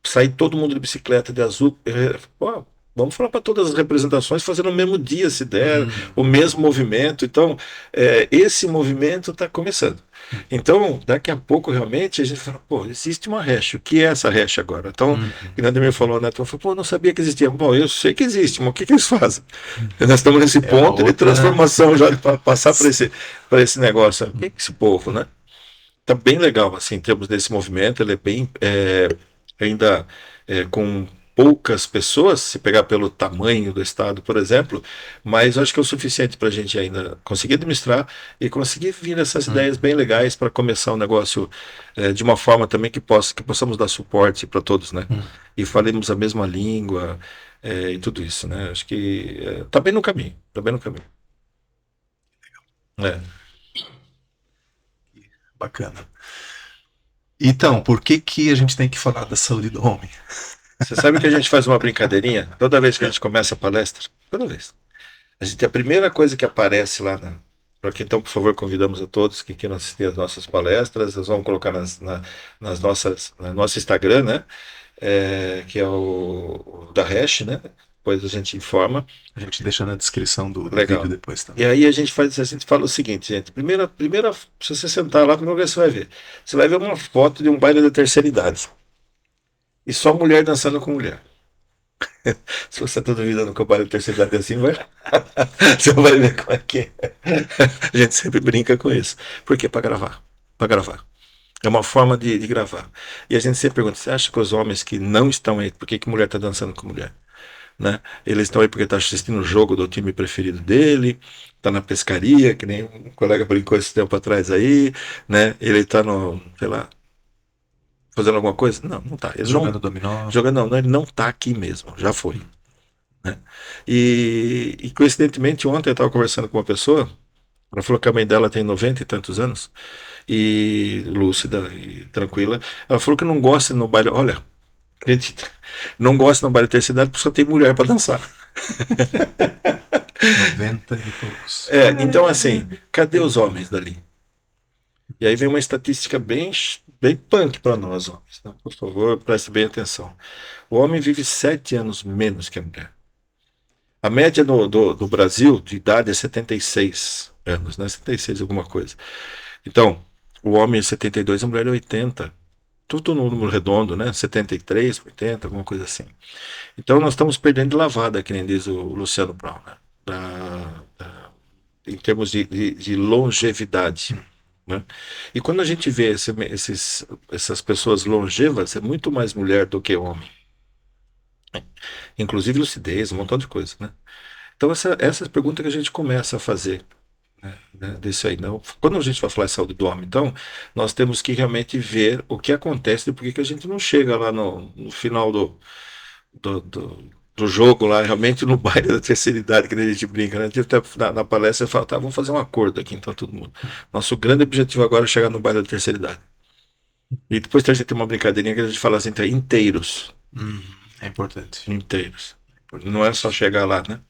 sair todo mundo de bicicleta de azul. Pô, vamos falar para todas as representações, fazer no mesmo dia, se der, o mesmo movimento. Então, esse movimento está começando. Então, daqui a pouco, realmente, a gente fala, pô, existe uma hash. O que é essa hash agora? Então, o Grandemir falou, né? Então, falou, pô, eu não sabia que existia. Bom, eu sei que existe, mas o que eles fazem? Nós estamos nesse ponto de transformação já, para passar para esse negócio. O que é esse povo, né? Tá bem legal, assim, em termos desse movimento, ele é bem, ainda com poucas pessoas, se pegar pelo tamanho do estado, por exemplo, mas eu acho que é o suficiente para a gente ainda conseguir administrar e conseguir vir essas ideias bem legais para começar um negócio de uma forma também que possamos dar suporte para todos, né? E falemos a mesma língua e tudo isso, né? Acho que tá bem no caminho, tá bem no caminho. É. Bacana. Então, por que que a gente tem que falar da saúde do homem? Você sabe que a gente faz uma brincadeirinha toda vez que a gente começa a palestra? Toda vez. A primeira coisa que aparece lá para que então, por favor, convidamos a todos que queiram assistir às nossas palestras, nós vamos colocar no nosso Instagram, né? Que é o da Hash, né? Depois a gente informa. A gente deixa na descrição do Legal. vídeo depois também. E aí a gente fala o seguinte, gente. Primeira, se você sentar lá, a primeira coisa que você vai ver. Você vai ver uma foto de um baile da terceira idade. E só mulher dançando com mulher. Se você está duvidando que o baile da terceira idade é assim, você vai ver como é que é. A gente sempre brinca com isso. Por quê? Para gravar. Para gravar. É uma forma de gravar. E a gente sempre pergunta, você acha que os homens que não estão aí, por que mulher está dançando com mulher? Né? Eles estão aí porque estão assistindo o jogo do time preferido dele, está na pescaria, que nem um colega brincou esse tempo atrás aí, né? Ele está no, sei lá, fazendo alguma coisa? Não, não está. Jogando dominó. Não, ele não está aqui mesmo, já foi. Né? E coincidentemente ontem eu estava conversando com uma pessoa, ela falou que a mãe dela tem 90 e tantos anos, e lúcida e tranquila. Ela falou que não gosta no baile, olha, acredita, não gosta no baile de terceira idade porque só tem mulher para dançar. 90 e poucos. Então assim, cadê os homens dali? E aí vem uma estatística bem punk para nós homens. Né? Por favor, preste bem atenção. O homem vive 7 anos menos que a mulher. A média do Brasil de idade é 76 anos, né? 76 alguma coisa. Então, o homem é 72, a mulher é 80. Tudo no número redondo, né? 73, 80, alguma coisa assim. Então, nós estamos perdendo de lavada, que nem diz o Luciano Brown, né? Em termos de longevidade. Né? E quando a gente vê essas pessoas longevas, é muito mais mulher do que homem. Inclusive lucidez, um montão de coisa, né? Então, essa é a pergunta que a gente começa a fazer, né, desse aí. Não, quando a gente vai falar de saúde do homem, então, nós temos que realmente ver o que acontece e por que que a gente não chega lá no final do, do, do jogo, lá, realmente no baile da terceira idade, que a gente brinca, né? A gente até na palestra fala, tá, vamos fazer um acordo aqui, então, todo mundo. Nosso grande objetivo agora é chegar no baile da terceira idade. E depois a gente tem uma brincadeirinha que a gente fala assim, tá, inteiros. É importante. Inteiros. Não é só chegar lá, né?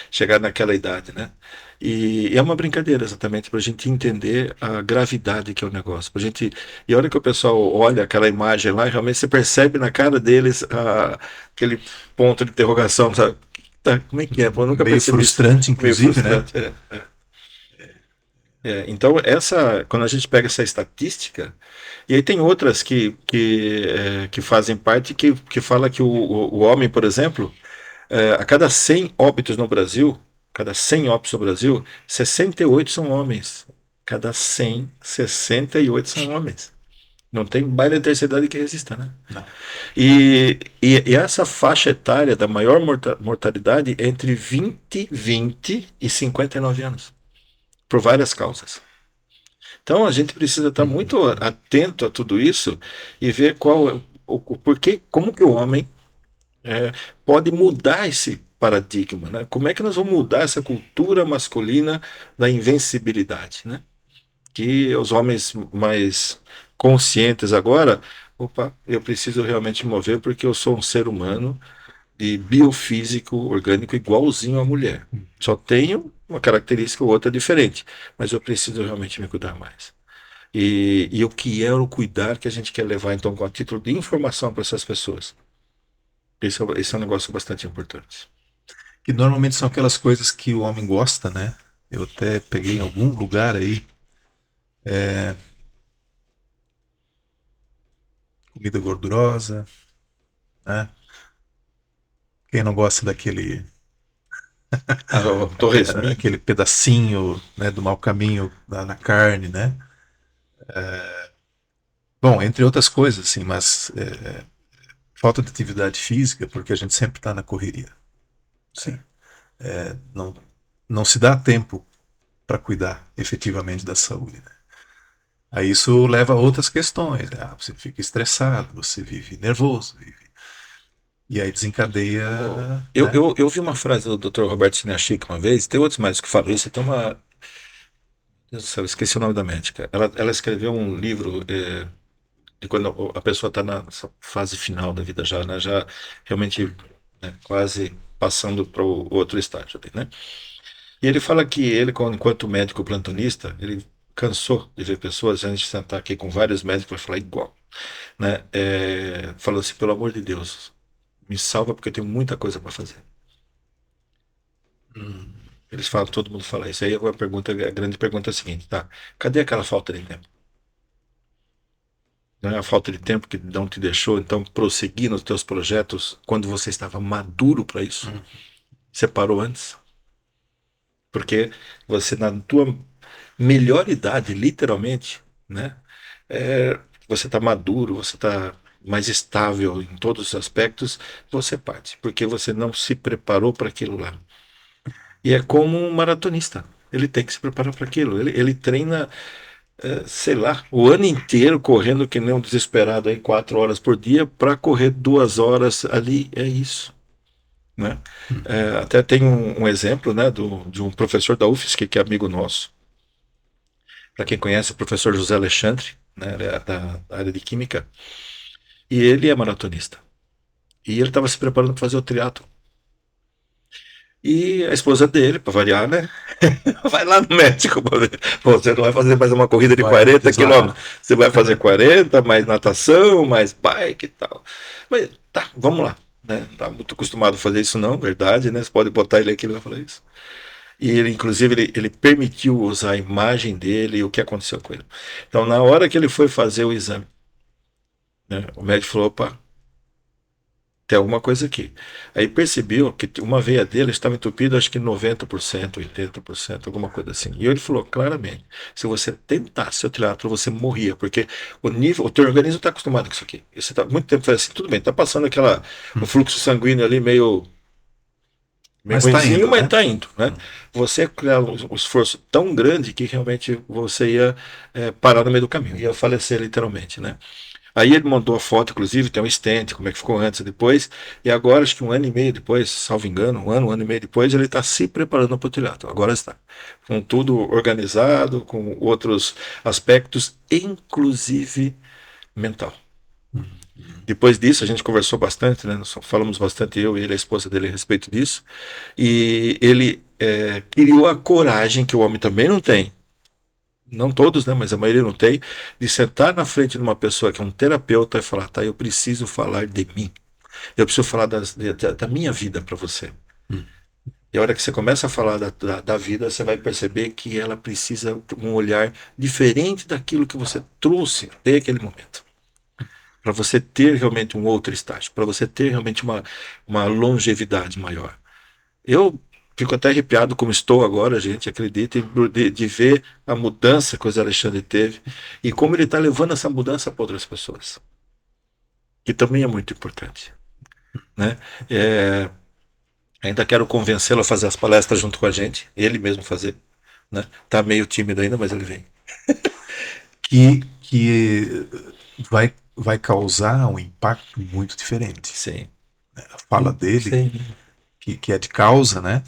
Chegar naquela idade, né? E é uma brincadeira exatamente para a gente entender a gravidade que é o negócio. Pra gente, e a hora que o pessoal olha aquela imagem lá, realmente você percebe na cara deles aquele ponto de interrogação, sabe? Tá, como é que é? Pô, eu nunca Meio percebi isso. frustrante, Meio inclusive, né? frustrante, então, quando a gente pega essa estatística, e aí tem outras que fazem parte, que fala que o homem, por exemplo, a cada 100 óbitos no Brasil, cada 100 óbitos no Brasil, 68 são homens. Cada 100, 68 são homens. Não tem baile de terceira idade que resista, né? Não. E essa faixa etária da maior mortalidade é entre 20 e 59 anos, por várias causas. Então a gente precisa estar muito atento a tudo isso e ver qual é o porquê, como que o homem é, pode mudar esse paradigma, né? Como é que nós vamos mudar essa cultura masculina da invencibilidade, né? Que os homens mais conscientes agora, opa, eu preciso realmente me mover porque eu sou um ser humano de biofísico, orgânico igualzinho à mulher. Só tenho uma característica ou outra diferente, mas eu preciso realmente me cuidar mais. E o que é o cuidar que a gente quer levar, então, com a título de informação para essas pessoas? Esse é um negócio bastante importante. Que normalmente são aquelas coisas que o homem gosta, né? Eu até peguei em algum lugar aí, comida gordurosa, né? Quem não gosta daquele O torresmin. aquele pedacinho, né, do mau caminho na carne, né? Bom, entre outras coisas, assim, mas falta de atividade física, porque a gente sempre está na correria. Sim. Não, não se dá tempo para cuidar efetivamente da saúde, né? Aí isso leva a outras questões, né? Você fica estressado, você vive nervoso, e aí desencadeia, Eu, né? eu, eu vi uma frase do Dr. Roberto Sinachik uma vez, tem outros médicos que falam isso, tem uma. Deus do céu, esqueci o nome da médica. Ela escreveu um livro de quando a pessoa está na fase final da vida já, né? Já realmente, né, quase passando para o outro estágio ali, né? E ele fala que ele, enquanto médico plantonista, ele cansou de ver pessoas, a gente sentar aqui com vários médicos vai falar igual, né? Falando assim, pelo amor de Deus, me salva porque eu tenho muita coisa para fazer. Eles falam, todo mundo fala isso. Aí a grande pergunta é a seguinte, tá? Cadê aquela falta de tempo? Não é a falta de tempo que não te deixou, então, prosseguir nos teus projetos quando você estava maduro para isso? Você parou antes? Porque você, na tua melhor idade, literalmente, né? Você está maduro, você está mais estável em todos os aspectos, você parte, porque você não se preparou para aquilo lá. E é como um maratonista. Ele tem que se preparar para aquilo. Ele treina, sei lá, o ano inteiro correndo que nem um desesperado aí 4 horas por dia para correr 2 horas ali. É isso, né? Até tem um exemplo, né, de um professor da UFSC que é amigo nosso. Para quem conhece, o professor José Alexandre, né, ele é da área de química, e ele é maratonista. E ele estava se preparando para fazer o triatlo. E a esposa dele, para variar, né? Vai lá no médico. Pô, você não vai fazer mais uma corrida de 40 quilômetros. Você vai fazer 40, mais natação, mais bike e tal. Mas tá, vamos lá. né? Não está muito acostumado a fazer isso não, verdade, né? Você pode botar ele aqui, ele vai falar isso. E ele, inclusive, ele permitiu usar a imagem dele e o que aconteceu com ele. Então, na hora que ele foi fazer o exame, né, o médico falou, opa, tem alguma coisa aqui. Aí percebeu que uma veia dele estava entupida, acho que 90%, 80%, alguma coisa assim. E ele falou claramente, se você tentasse o triatlo, você morria, porque o teu organismo está acostumado com isso aqui. E você está muito tempo fazendo assim, tudo bem, está passando o fluxo sanguíneo ali meio Mas está ruimzinho, indo, mas né? está indo, né? Você criar um esforço tão grande que realmente você ia parar no meio do caminho, ia falecer literalmente, né? Aí ele mandou a foto, inclusive, tem um stent, como é que ficou antes e depois, e agora, acho que um ano e meio depois, salvo engano, um ano e meio depois, ele está se preparando para o triatlo. Agora está. Com tudo organizado, com outros aspectos, inclusive mental. Depois disso, a gente conversou bastante, né? Nós falamos bastante, eu e ele, a esposa dele, a respeito disso. E ele criou a coragem, que o homem também não tem, não todos, né, mas a maioria não tem, de sentar na frente de uma pessoa que é um terapeuta e falar, tá, eu preciso falar de mim. Eu preciso falar da minha vida para você. Hum. E a hora que você começa a falar da vida, você vai perceber que ela precisa de um olhar diferente daquilo que você trouxe até aquele momento. Para você ter realmente um outro estágio, para você ter realmente uma longevidade maior. Eu fico até arrepiado como estou agora, gente, acredite, de ver a mudança que o Zé Alexandre teve e como ele está levando essa mudança para outras pessoas, que também é muito importante, né? É, ainda quero convencê-lo a fazer as palestras junto com a gente, ele mesmo fazer, né? Tá meio tímido ainda, mas ele vem. Que vai causar um impacto muito diferente. Sim, A fala dele, Sim. que é de causa, né?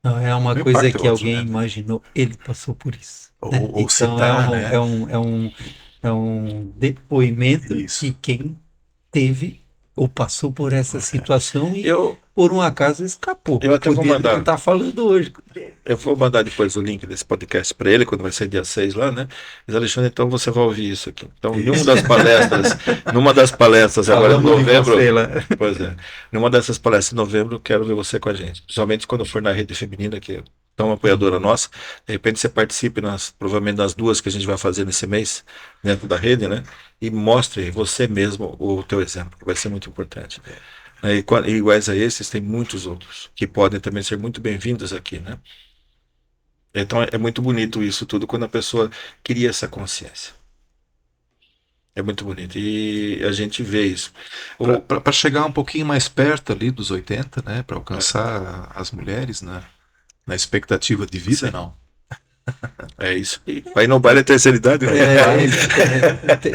Não, é uma O coisa impacto é que outro, alguém né? imaginou, ele passou por isso, né? Ou Então é citar, um, né? é um, é um, é um depoimento Isso. de quem teve ou passou por essa situação e eu, por um acaso escapou. eu até vou Poderia não mandar. estar falando hoje. Eu vou mandar depois o link desse podcast para ele, quando vai ser dia 6 lá, né? Mas, Alexandre, então você vai ouvir isso aqui. Então, Isso. numa das palestras agora em Falando de novembro, você lá. pois é, numa dessas palestras em novembro, eu quero ver você com a gente. Principalmente quando for na rede feminina, que é tão apoiadora nossa. De repente você participe, provavelmente nas duas que a gente vai fazer nesse mês, dentro da rede, né? E mostre você mesmo o teu exemplo, que vai ser muito importante. E iguais a esses, tem muitos outros, que podem também ser muito bem-vindos aqui, né? Então é muito bonito isso tudo quando a pessoa cria essa consciência. É muito bonito. E a gente vê isso. Para chegar um pouquinho mais perto ali dos 80, né? Para alcançar as mulheres na expectativa de vida, Sim, não. é isso. E vai no baile é terceira idade, né?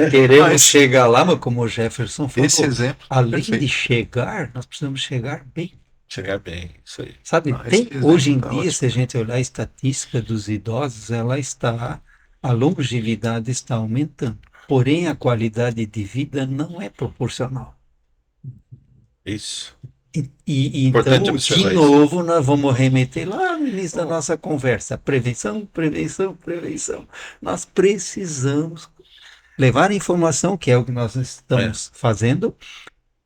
Queremos Mas chegar lá, mas como o Jefferson falou, esse exemplo, além de perfeito. chegar, nós precisamos chegar bem. Chegar bem, isso aí. Sabe, Não, esse hoje exemplo em tá dia, se a ótimo. gente olhar a estatística dos idosos, a longevidade está aumentando. Porém, a qualidade de vida não é proporcional. Isso. Importante Então, de observar isso. novo, nós vamos remeter lá no início da nossa conversa. Prevenção, prevenção, prevenção. Nós precisamos levar informação, que é o que nós É, estamos fazendo,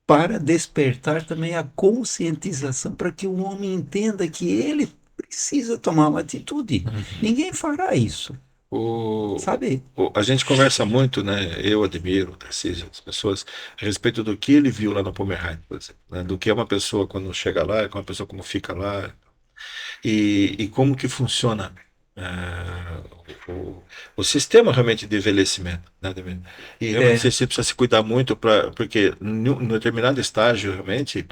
para despertar também a conscientização, para que o homem entenda que ele precisa tomar uma atitude. Uhum. Ninguém fará isso, o, sabe? a gente conversa muito, né? Eu admiro o Tarcísio, as pessoas, a respeito do que ele viu lá no Pomerheim, por exemplo, né? Do que é uma pessoa quando chega lá, como uma pessoa como fica lá, e como que funciona o sistema realmente de envelhecimento, né? E realmente É, você precisa se cuidar muito porque em determinado estágio realmente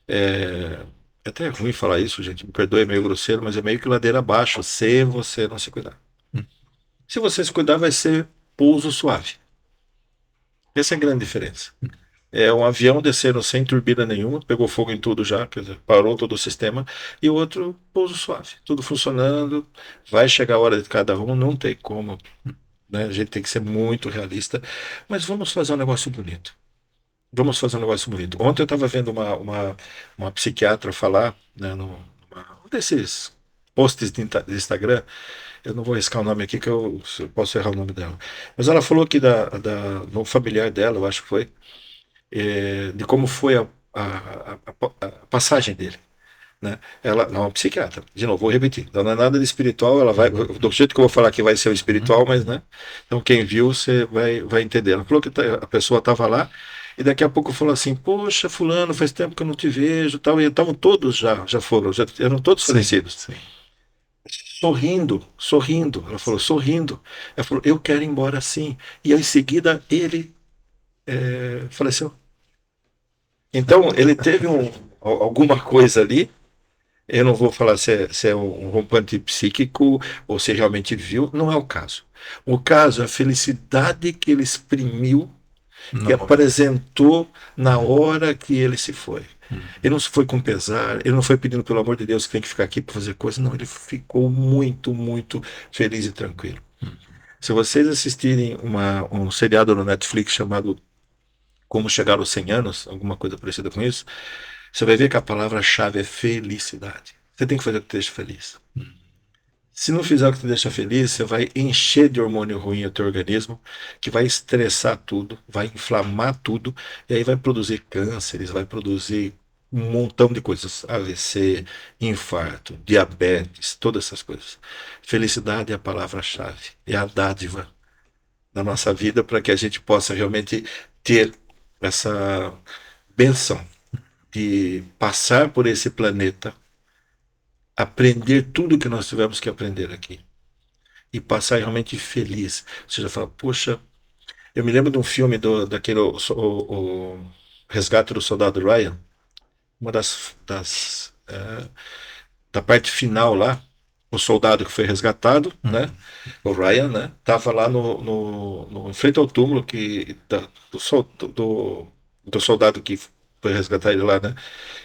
é até ruim falar isso, gente, me perdoe, é meio grosseiro, mas é meio que ladeira abaixo se você não se cuidar. Se você se cuidar, vai ser pouso suave. Essa é a grande diferença. É um avião descendo sem turbina nenhuma, pegou fogo em tudo já, quer dizer, parou todo o sistema, e o outro pouso suave, tudo funcionando, vai chegar a hora de cada um, não tem como, né? A gente tem que ser muito realista, mas vamos fazer um negócio bonito. Vamos fazer um negócio bonito. Ontem eu estava vendo uma psiquiatra falar, né, um desses posts de Instagram, eu não vou arriscar o nome aqui que eu posso errar o nome dela, mas ela falou que no familiar dela, eu acho que foi, de como foi a passagem dele, né? Ela não é uma psiquiatra, de novo, vou repetir, então não é nada de espiritual, ela vai, do jeito que eu vou falar que vai ser o espiritual, mas, né? Então quem viu, você vai entender. Ela falou que a pessoa estava lá, e daqui a pouco falou assim, poxa, fulano, faz tempo que eu não te vejo, tal, e estavam todos já foram, já eram todos Sim, falecidos. sim. Sorrindo, sorrindo, ela falou, sorrindo. Ela falou, eu quero ir embora sim. E aí, em seguida ele faleceu. Então, ele teve alguma coisa ali. Eu não vou falar se é um rompante psíquico ou se realmente viu, não é o caso. O caso é a felicidade que ele exprimiu, que No momento. apresentou na hora que ele se foi. Hum. Ele não se foi com pesar, ele não foi pedindo, pelo amor de Deus, que tem que ficar aqui para fazer coisa, não, ele ficou muito, muito feliz e tranquilo. Se vocês assistirem um seriado no Netflix chamado Como Chegar aos 100 Anos, alguma coisa parecida com isso, você vai ver que a palavra-chave é felicidade. Você tem que fazer o que te deixa feliz. Se não fizer o que te deixa feliz, você vai encher de hormônio ruim o teu organismo, que vai estressar tudo, vai inflamar tudo, e aí vai produzir cânceres, vai produzir um montão de coisas, AVC, infarto, diabetes, todas essas coisas. Felicidade é a palavra-chave, é a dádiva na nossa vida para que a gente possa realmente ter essa benção de passar por esse planeta, aprender tudo que nós tivemos que aprender aqui e passar realmente feliz. Ou seja, fala, poxa, eu me lembro de um filme daquele o Resgate do Soldado Ryan, uma da parte final lá, o soldado que foi resgatado, né? Uhum. O Ryan, né? Tava lá em frente ao túmulo do soldado que foi resgatar ele lá, né?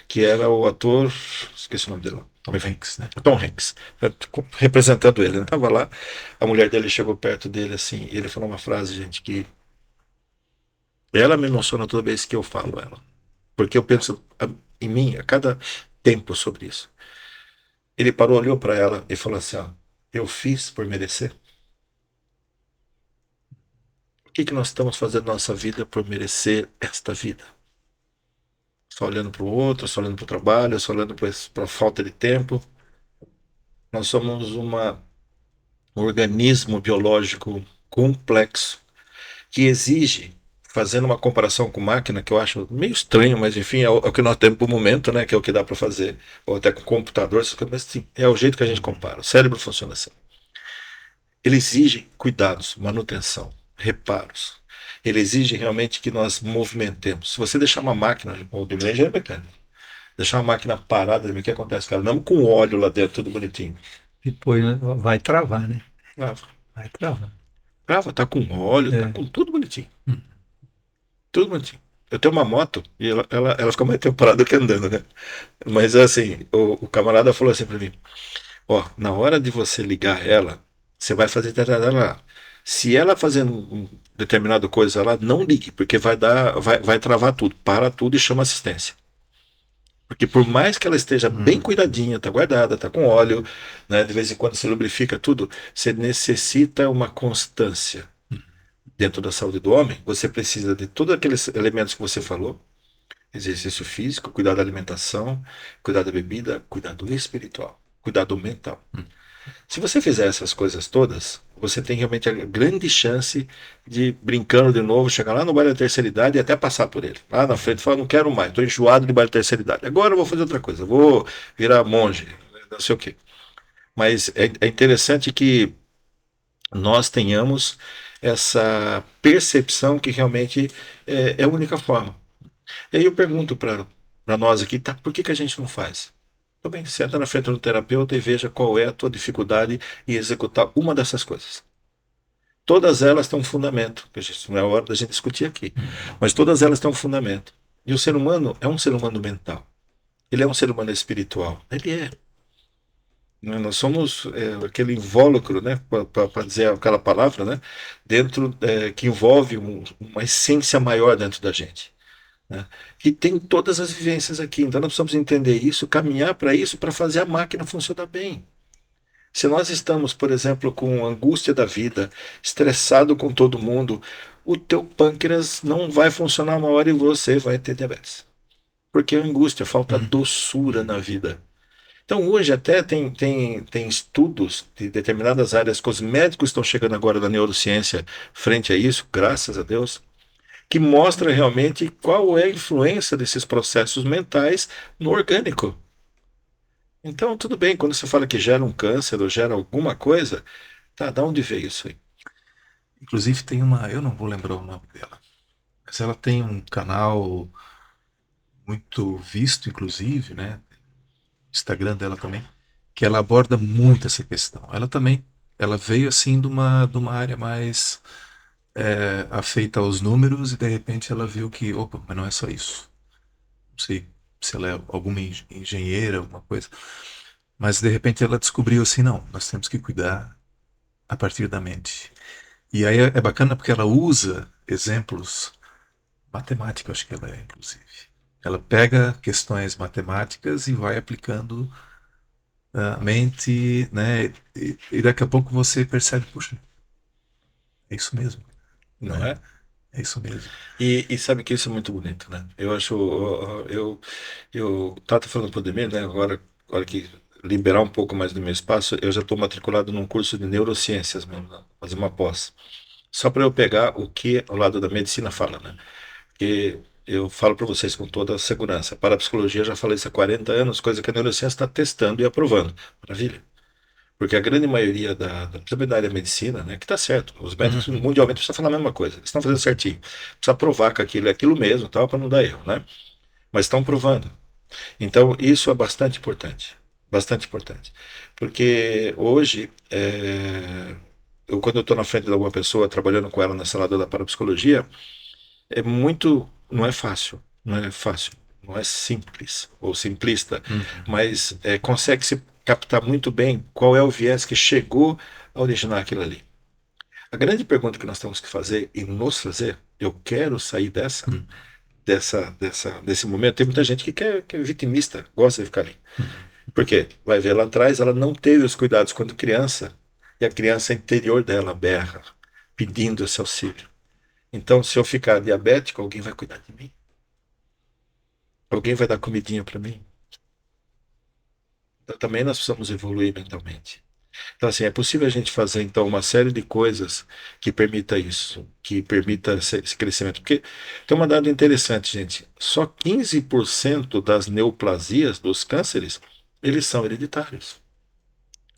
Que era o ator, esqueci o nome dele, Tom Hanks, né? Tom Hanks, representando ele. Né? Tava lá, a mulher dele chegou perto dele assim, e ele falou uma frase, gente, que ela me emociona toda vez que eu falo ela, porque eu penso em mim a cada tempo sobre isso. Ele parou, olhou para ela e falou assim: ó, eu fiz por merecer. O que nós estamos fazendo na nossa vida por merecer esta vida? Só olhando para o outro, só olhando para o trabalho, só olhando para a falta de tempo. Nós somos um organismo biológico complexo que exige, fazendo uma comparação com máquina, que eu acho meio estranho, mas enfim, é o que nós temos para o momento, né, que é o que dá para fazer, ou até com computador, mas sim, é o jeito que a gente compara. O cérebro funciona assim. Ele exige cuidados, manutenção, reparos. Ele exige realmente que nós movimentemos. Se você deixar uma máquina, ou de engenharia mecânica, deixar uma máquina parada, o que acontece, cara? Não com óleo lá dentro, tudo bonitinho. Depois, né, vai travar, né? Trava, Vai travar. trava, tá com óleo, tá É. com tudo bonitinho. Hum. Tudo bonitinho. Eu tenho uma moto e ela fica mais tempo parada do que andando, né? Mas assim, o camarada falou assim pra mim: ó, na hora de você ligar ela, você vai fazer tarará. Se ela fazer determinada coisa lá, não ligue, porque vai travar tudo, para tudo e chama assistência. Porque por mais que ela esteja bem Hum. cuidadinha, tá guardada, tá com óleo, né, de vez em quando você lubrifica tudo, você necessita uma constância. Dentro da saúde do homem, você precisa de todos aqueles elementos que você falou: exercício físico, cuidar da alimentação, cuidar da bebida, cuidar do espiritual, cuidar do mental. Hum. Se você fizer essas coisas todas, você tem realmente a grande chance de, brincando de novo, chegar lá no baile da terceira idade e até passar por ele. Lá na frente, falar: não quero mais, estou enjoado de baile da terceira idade. Agora eu vou fazer outra coisa, vou virar monge, não sei o quê. Mas é interessante que nós tenhamos essa percepção que realmente é a única forma. E aí eu pergunto para nós aqui, tá, por que a gente não faz? Tudo bem, senta na frente do terapeuta e veja qual é a tua dificuldade em executar uma dessas coisas. Todas elas têm um fundamento, que não é a hora da gente discutir aqui, mas todas elas têm um fundamento. E o ser humano é um ser humano mental. Ele é um ser humano espiritual. Ele é. Né? Nós somos aquele invólucro, né, para dizer aquela palavra, né, dentro que envolve uma essência maior dentro da gente, né, que tem todas as vivências aqui. Então nós precisamos entender isso, caminhar para isso, para fazer a máquina funcionar bem. Se nós estamos, por exemplo, com angústia da vida, estressado com todo mundo, o teu pâncreas não vai funcionar uma hora e você vai ter diabetes. Porque é angústia, falta doçura na vida. Então, hoje até tem estudos de determinadas áreas que os médicos estão chegando agora da neurociência frente a isso, graças a Deus, que mostra realmente qual é a influência desses processos mentais no orgânico. Então, tudo bem, quando você fala que gera um câncer ou gera alguma coisa, tá, da onde veio isso aí? Inclusive tem uma, eu não vou lembrar o nome dela, mas ela tem um canal muito visto, inclusive, né? Instagram dela também, que ela aborda muito essa questão. Ela também, ela veio assim de uma área mais afeita aos números e de repente ela viu que, opa, mas não é só isso. Não sei se ela é alguma engenheira, alguma coisa, mas de repente ela descobriu assim, não, nós temos que cuidar a partir da mente. E aí é bacana porque ela usa exemplos matemáticos, acho que ela é, inclusive. Ela pega questões matemáticas e vai aplicando a mente, né? E daqui a pouco você percebe, puxa, é isso mesmo, Não né? é? É isso mesmo. E sabe que isso é muito bonito, né? Eu acho, eu tava falando para o Demir, né? Agora que liberar um pouco mais do meu espaço, eu já estou matriculado num curso de neurociências mesmo, né? Fazer uma pós. Só para eu pegar o que o lado da medicina fala, né? Porque eu falo para vocês com toda a segurança. Para a psicologia, já falei isso há 40 anos, coisa que a neurociência está testando e aprovando. Maravilha. Porque a grande maioria principalmente da área da medicina, né, que está certo, os médicos Uhum. mundialmente precisam falar a mesma coisa, eles estão fazendo certinho. Precisa provar que aquilo é aquilo mesmo, tal, para não dar erro, né? Mas estão provando. Então, isso é bastante importante. Bastante importante. Porque hoje, quando eu estou na frente de alguma pessoa, trabalhando com ela na sala da parapsicologia, é muito. Não é fácil. Não é fácil. Não é simples ou simplista. Uhum. Mas consegue se captar muito bem qual é o viés que chegou a originar aquilo ali. A grande pergunta que nós temos que fazer e nos fazer, eu quero sair Uhum. desse momento. Tem muita gente que é vitimista, gosta de ficar ali. Uhum. Por quê? Vai ver lá atrás, ela não teve os cuidados quando criança, e a criança interior dela berra, pedindo esse auxílio. Então, se eu ficar diabético, alguém vai cuidar de mim? Alguém vai dar comidinha para mim? Então, também nós precisamos evoluir mentalmente. Então, assim, é possível a gente fazer, então, uma série de coisas que permita isso, que permita esse crescimento. Porque tem um dado interessante, gente. Só 15% das neoplasias, dos cânceres, eles são hereditários.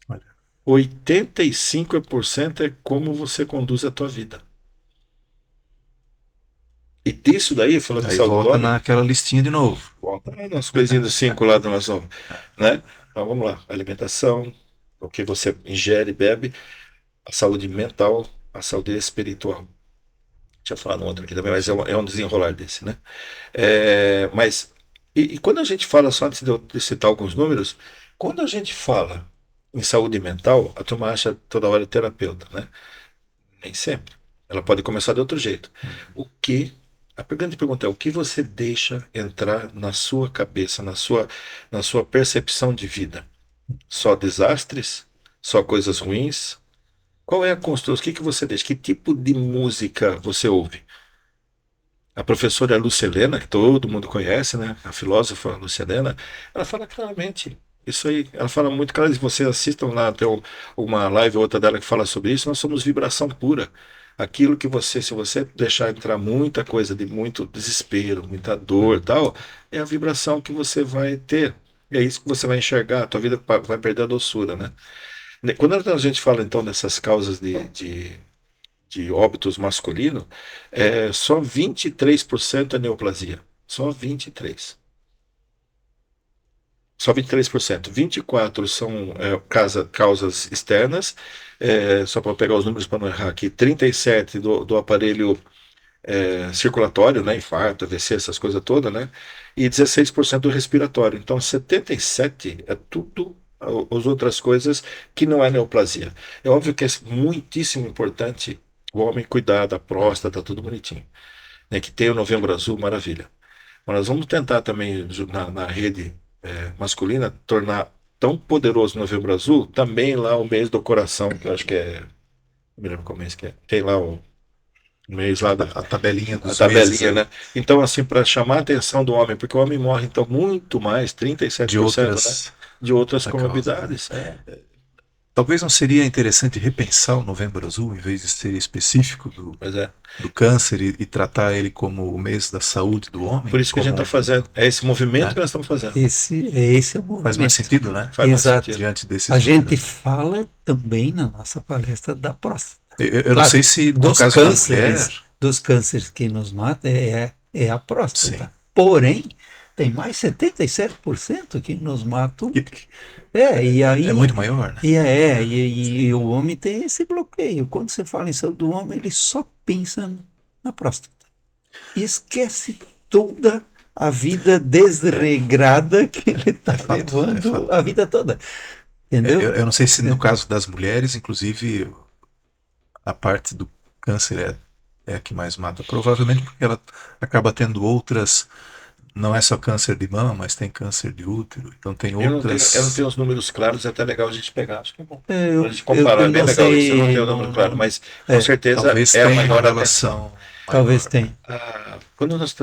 Olha, 85% é como você conduz a tua vida. E disso daí, falando de aí saúde do volta homem, naquela listinha de novo. volta lá nas coisinhas dos 5 lá do nosso, né? Então vamos lá. Alimentação, o que você ingere, bebe, a saúde mental, a saúde espiritual. Tinha falado um outro aqui também, mas é um desenrolar desse, né? Mas, e quando a gente fala, só antes de citar alguns números, quando a gente fala em saúde mental, a turma acha toda hora terapeuta, né? Nem sempre. Ela pode começar de outro jeito. O que, a grande pergunta é, o que você deixa entrar na sua cabeça, na sua percepção de vida? Só desastres? Só coisas ruins? Qual é a construção? O que que você deixa? Que tipo de música você ouve? A professora Lucilena, que todo mundo conhece, né? A filósofa Lucilena, ela fala claramente. Isso aí, ela fala muito claro. Se vocês assistam lá, tem uma live ou outra dela que fala sobre isso, nós somos vibração pura. Aquilo que você, se você deixar entrar muita coisa de muito desespero, muita dor e Uhum. tal, é a vibração que você vai ter. É isso que você vai enxergar, a tua vida vai perder a doçura, né? Quando a gente fala então dessas causas de óbitos masculino, só 23% é neoplasia. Só 23%. Só 23%. 24% são causas externas, só para pegar os números para não errar aqui, 37% do aparelho circulatório, né, infarto, AVC, essas coisas todas, né, e 16% do respiratório. Então, 77% é tudo as outras coisas que não é neoplasia. É óbvio que é muitíssimo importante o homem cuidar da próstata, tudo bonitinho. Né, que tem o Novembro Azul, maravilha. Mas nós vamos tentar também, na rede masculina, tornar tão poderoso o Novembro Azul, também lá o mês do coração, que eu acho que é. Não me lembro qual mês que é. Tem lá o. mês lá A tabelinha a dos meses tabelinha, aí, né? Então, assim, para chamar a atenção do homem, porque o homem morre, então, muito mais, de 37%, né? outras De outras causas, né? comorbidades. É, Talvez não seria interessante repensar o Novembro Azul, em vez de ser específico mas é. do câncer e tratar ele como o mês da saúde do Por homem, isso que a gente como, está fazendo. É esse movimento né? que nós estamos fazendo. Esse é o Faz mais movimento. sentido, né? Faz mais Exato. sentido. Diante A desses gente números. fala também na nossa palestra da próstata. Eu não Claro, sei se no caso da mulher, dos cânceres que nos mata é a sim. próstata. Porém, tem mais 77% que nos matam. E- E É aí muito maior, né? e o homem tem esse bloqueio. Quando você fala em saúde do homem, ele só pensa na próstata. E esquece toda a vida desregrada que ele está É fato, é levando fato. a vida toda. Entendeu? Eu não sei se no caso das mulheres, inclusive, a parte do câncer é a que mais mata. Provavelmente porque ela acaba tendo outras. Não é só câncer de mama, mas tem câncer de útero. Então tem Eu não outras. tenho os números claros, é até legal a gente pegar, acho que é bom. Para a Eu, gente eu, comparar, eu é bem não legal isso, eu não sei, tenho o número claro, mas com é, certeza Talvez é a tenha uma maior atenção. relação talvez maior, né? tenha. Quando nós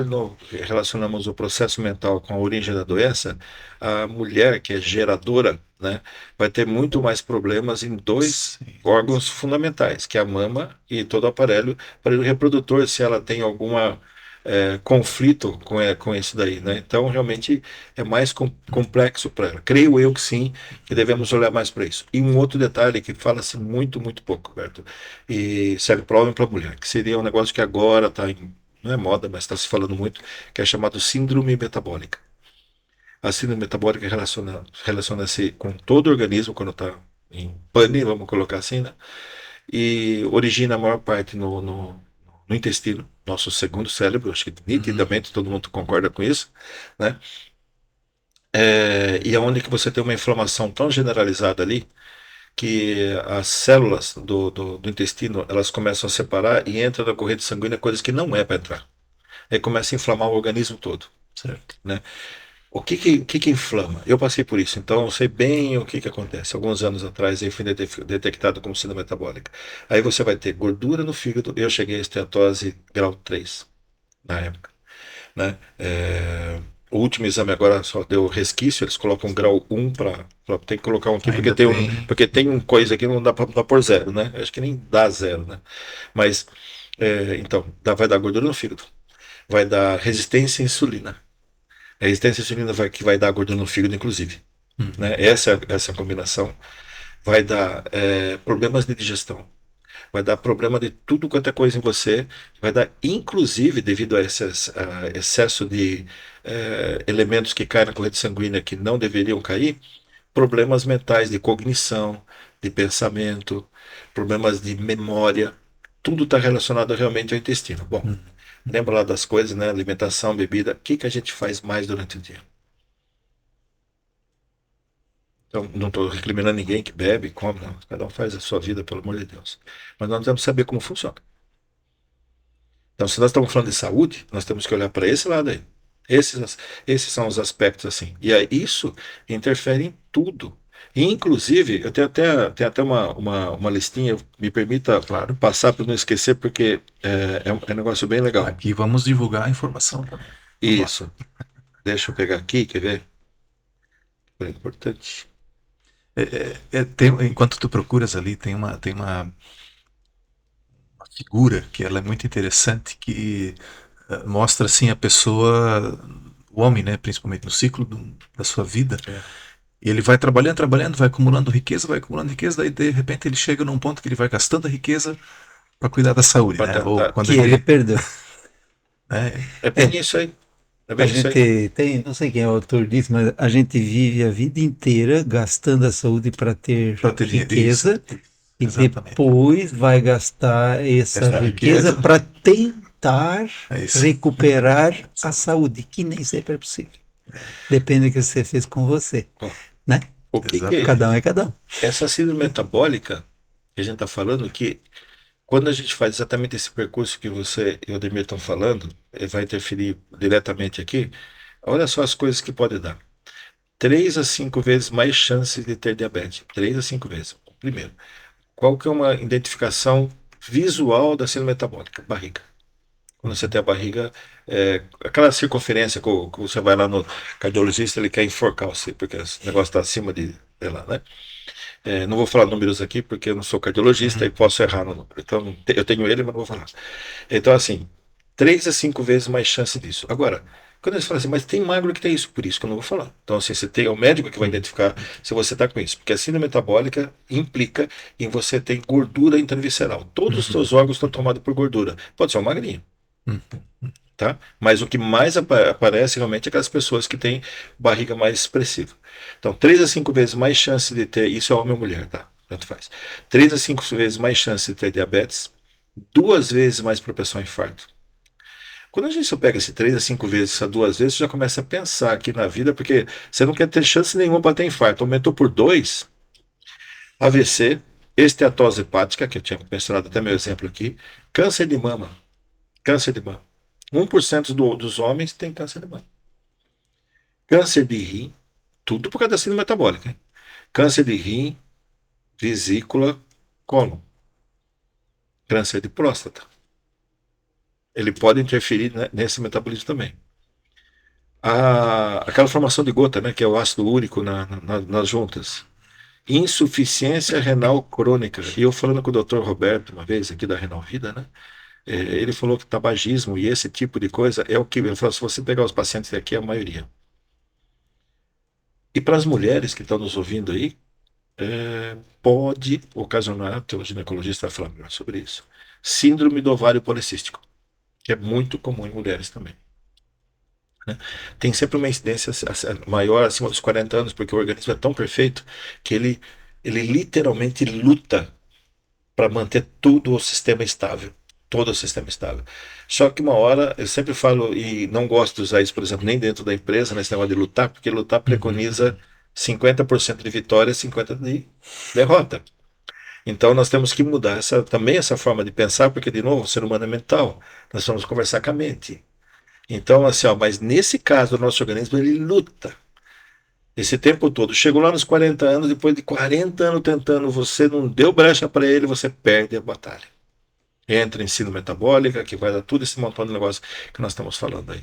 relacionamos o processo mental com a origem da doença, a mulher que é geradora, né, vai ter muito mais problemas em dois Sim. órgãos fundamentais, que é a mama e todo o aparelho reprodutor, se ela tem alguma conflito com isso daí, né? Então, realmente é mais complexo para ela. Creio eu que sim, que devemos olhar mais para isso. E um outro detalhe que fala-se muito, muito pouco, Roberto, e serve para homem e para mulher, que seria um negócio que agora está em não é moda, mas está se falando muito, que é chamado síndrome metabólica. A síndrome metabólica relaciona-se com todo o organismo quando está em pane, vamos colocar assim, né? E origina a maior parte no intestino, nosso segundo cérebro, acho que Uhum. nitidamente todo mundo concorda com isso, né? E aonde que você tem uma inflamação tão generalizada ali que as células do intestino elas começam a separar e entra na corrente sanguínea coisas que não é para entrar. Aí começa a inflamar o organismo todo, Certo. né? O que que inflama? Eu passei por isso, então eu sei bem o que que acontece. Alguns anos atrás eu fui detectado como síndrome metabólica. Aí você vai ter gordura no fígado. Eu cheguei a esteatose grau 3 na época, né? O último exame agora só deu resquício, eles colocam grau 1 para tem que colocar um aqui Ainda tem. porque tem um coisa aqui que não dá para pôr zero, né? Eu acho que nem dá zero, né? Mas então vai dar gordura no fígado, vai dar resistência à insulina. A resistência à insulina que vai dar gordura no fígado, inclusive. Uhum. Né? Essa combinação vai dar problemas de digestão, vai dar problema de tudo quanto é coisa em você, vai dar, inclusive, devido a excesso de elementos que caem na corrente sanguínea que não deveriam cair, problemas mentais de cognição, de pensamento, problemas de memória. Tudo está relacionado realmente ao intestino. Bom, Uhum. lembra lá das coisas, né? Alimentação, bebida. O que que a gente faz mais durante o dia? Então, não estou recriminando ninguém que bebe, come, não. Cada um faz a sua vida, pelo amor de Deus. Mas nós temos que saber como funciona. Então, se nós estamos falando de saúde, nós temos que olhar para esse lado aí. Esses são os aspectos assim. E aí, isso interfere em tudo. E, inclusive, eu tenho até uma listinha, me permita Claro. passar para não esquecer, porque é um negócio bem legal. Aqui vamos divulgar a informação também. Vamos lá. Isso. Deixa eu pegar aqui, quer ver? É importante. Enquanto tu procuras ali, uma figura que ela é muito interessante que mostra assim a pessoa, o homem, né, principalmente no ciclo da sua vida. É. E ele vai trabalhando, vai acumulando riqueza, daí de repente ele chega num ponto que ele vai gastando a riqueza para cuidar da saúde, Para né? Ou tentar. quando Que ele ele, perdeu. né, É bem isso aí. É A bem isso aí. gente tem, não sei quem é o autor disso, mas a gente vive a vida inteira gastando a saúde para ter para ter dinheiro, isso, riqueza e exatamente. depois vai gastar essa Essa riqueza riqueza para tentar é isso. recuperar a saúde, que nem sempre é possível. Depende do que você fez com você, Ó, né? O que que Cada um é cada um. essa síndrome metabólica que a gente está falando que quando a gente faz exatamente esse percurso que você e o Ademir estão falando, vai interferir diretamente aqui. Olha só as coisas que pode dar. 3 a 5 vezes mais chances de ter diabetes. 3 a 5 vezes. Primeiro, qual que é uma identificação visual da síndrome metabólica, barriga. Quando você tem a barriga, aquela circunferência que você vai lá no cardiologista, ele quer enforcar você, porque o negócio está acima de, sei lá, né? Não vou falar números aqui, porque eu não sou cardiologista e posso errar no número. Então, eu tenho ele, mas não vou falar. Então, assim, 3 a 5 vezes mais chance disso. Agora, quando eles falam assim, mas tem magro que tem isso, por isso que eu não vou falar. Então, assim, você tem o médico que vai identificar se você está com isso. Porque a síndrome metabólica implica em você ter gordura intravisceral. Todos os seus órgãos estão tomados por gordura. Pode ser um magrinho. Tá? Mas o que mais aparece realmente é aquelas pessoas que têm barriga mais expressiva. Então, 3 a 5 vezes mais chance de ter, isso é homem ou mulher, tá? Tanto faz. 3 a 5 vezes mais chance de ter diabetes, 2 vezes mais propensão a infarto. Quando a gente só pega esse 3 a 5 vezes, essa 2 vezes, você já começa a pensar aqui na vida, porque você não quer ter chance nenhuma para ter infarto. Aumentou por 2, AVC, esteatose hepática, que eu tinha mencionado até meu exemplo aqui, câncer de mama. Câncer de mama. 1% dos homens tem câncer de mama. Câncer de rim, tudo por causa da síndrome metabólica. Hein? Câncer de rim, vesícula, cólon. Câncer de próstata. Ele pode interferir, né, nesse metabolismo também. Aquela formação de gota, né, que é o ácido úrico nas juntas. Insuficiência renal crônica. E eu falando com o Dr. Roberto uma vez aqui da Renal Vida, né? Ele falou que tabagismo e esse tipo de coisa é o que ele falou, se você pegar os pacientes aqui, a maioria. E para as mulheres que estão nos ouvindo aí, pode ocasionar, o ginecologista vai falar melhor sobre isso, síndrome do ovário policístico, que é muito comum em mulheres também. Né? Tem sempre uma incidência maior acima dos 40 anos, porque o organismo é tão perfeito que ele literalmente luta para manter todo o sistema estável. Todo o sistema estável. Só que uma hora, eu sempre falo, e não gosto de usar isso, por exemplo, nem dentro da empresa, nesse negócio de lutar, porque lutar preconiza 50% de vitória e 50% de derrota. Então nós temos que mudar também essa forma de pensar, porque, de novo, o ser humano é mental. Nós vamos conversar com a mente. Então, assim, mas nesse caso, o nosso organismo, ele luta. Esse tempo todo. Chegou lá nos 40 anos, depois de 40 anos tentando, você não deu brecha para ele, você perde a batalha. Entra em síndrome metabólica, que vai dar tudo esse montão de negócio que nós estamos falando aí.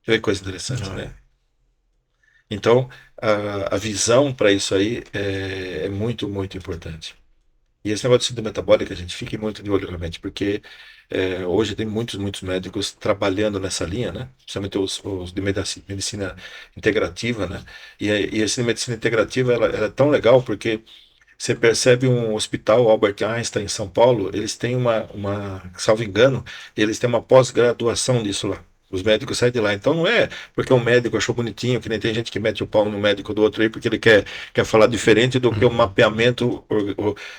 Que coisa interessante, né? Então, a visão para isso aí é muito, muito importante. E esse negócio de síndrome metabólica, a gente fique muito de olho realmente, porque hoje tem muitos médicos trabalhando nessa linha, né? Principalmente os de medicina integrativa, né? E essa medicina integrativa, ela é tão legal porque você percebe um hospital, Albert Einstein, em São Paulo, eles têm salvo engano, eles têm uma pós-graduação disso lá. Os médicos saem de lá. Então não é porque um médico achou bonitinho, que nem tem gente que mete o pau no médico do outro aí, porque ele quer falar diferente do que o mapeamento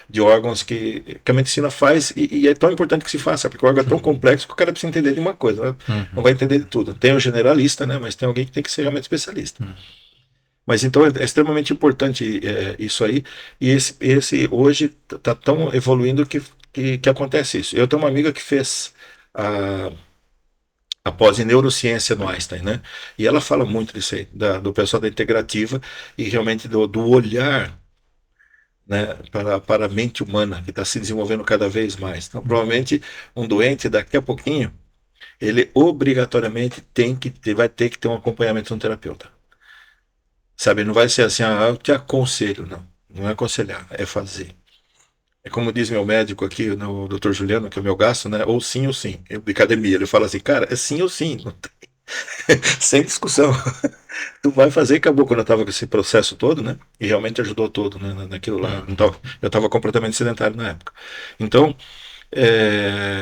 de órgãos que a medicina faz, e é tão importante que se faça, porque o órgão é tão complexo que o cara precisa entender de uma coisa, né? Não vai entender de tudo. Tem o generalista, né? Mas tem alguém que tem que ser realmente especialista. Mas então é extremamente importante isso aí, e esse hoje está tão evoluindo que acontece isso. Eu tenho uma amiga que fez a pós em neurociência no Einstein, né? E ela fala muito disso aí, do pessoal da integrativa e realmente do olhar, né, para a mente humana, que está se desenvolvendo cada vez mais. Então, provavelmente, um doente, daqui a pouquinho, ele obrigatoriamente vai ter que ter um acompanhamento de um terapeuta. Sabe, não vai ser assim, eu te aconselho, não. Não é aconselhar, é fazer. É como diz meu médico aqui, o Dr. Juliano, que é o meu gasto, né? Ou sim ou sim. Eu, de academia, ele fala assim, cara, é sim ou sim. Não tem... Sem discussão. Tu vai fazer, acabou quando eu estava com esse processo todo, né? E realmente ajudou todo, né? Naquilo lá. Então, eu estava completamente sedentário na época. Então,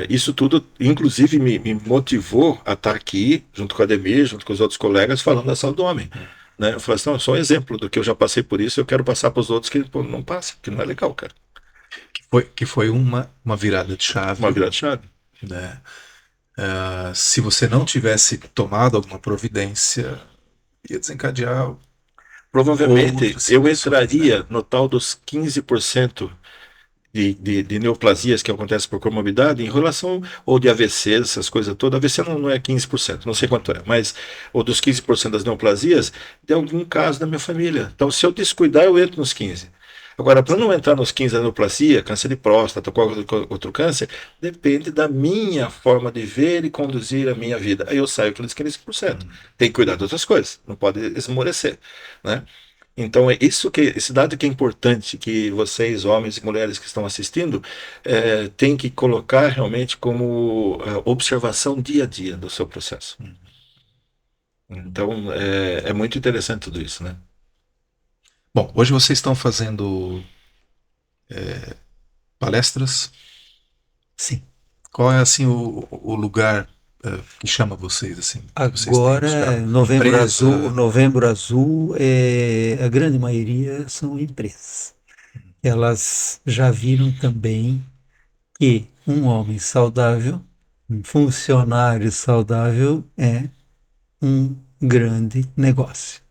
isso tudo, inclusive, me motivou a estar aqui, junto com a Ademir, junto com os outros colegas, falando da saúde do homem. Né? Eu falei assim, não, eu sou um exemplo do que eu já passei por isso, eu quero passar para os outros que não passam, que não é legal, cara. Que foi uma virada de chave. Uma virada de chave. Né? Se você não tivesse tomado alguma providência, ia desencadear. Provavelmente eu entraria no tal dos 15% de neoplasias que acontecem por comorbidade em relação, ou de AVC, essas coisas todas. AVC não é 15%, não sei quanto é, mas ou dos 15% das neoplasias, de algum caso da minha família. Então, se eu descuidar, eu entro nos 15%. Agora, para não entrar nos 15 aneroplasia, câncer de próstata, qualquer outro câncer, depende da minha forma de ver e conduzir a minha vida. Aí eu saio aqueles 15%. Tem que cuidar de outras coisas, não pode esmorecer, né? Então, é isso que, esse dado que é importante, que vocês, homens e mulheres que estão assistindo, tem que colocar realmente como observação dia a dia do seu processo. Então, é muito interessante tudo isso, né? Bom, hoje vocês estão fazendo palestras. Sim. Qual é assim o lugar que chama vocês assim? Que vocês têm? Agora, Novembro Empresa? Azul, Novembro Azul, a grande maioria são empresas. Elas já viram também que um homem saudável, um funcionário saudável é um grande negócio.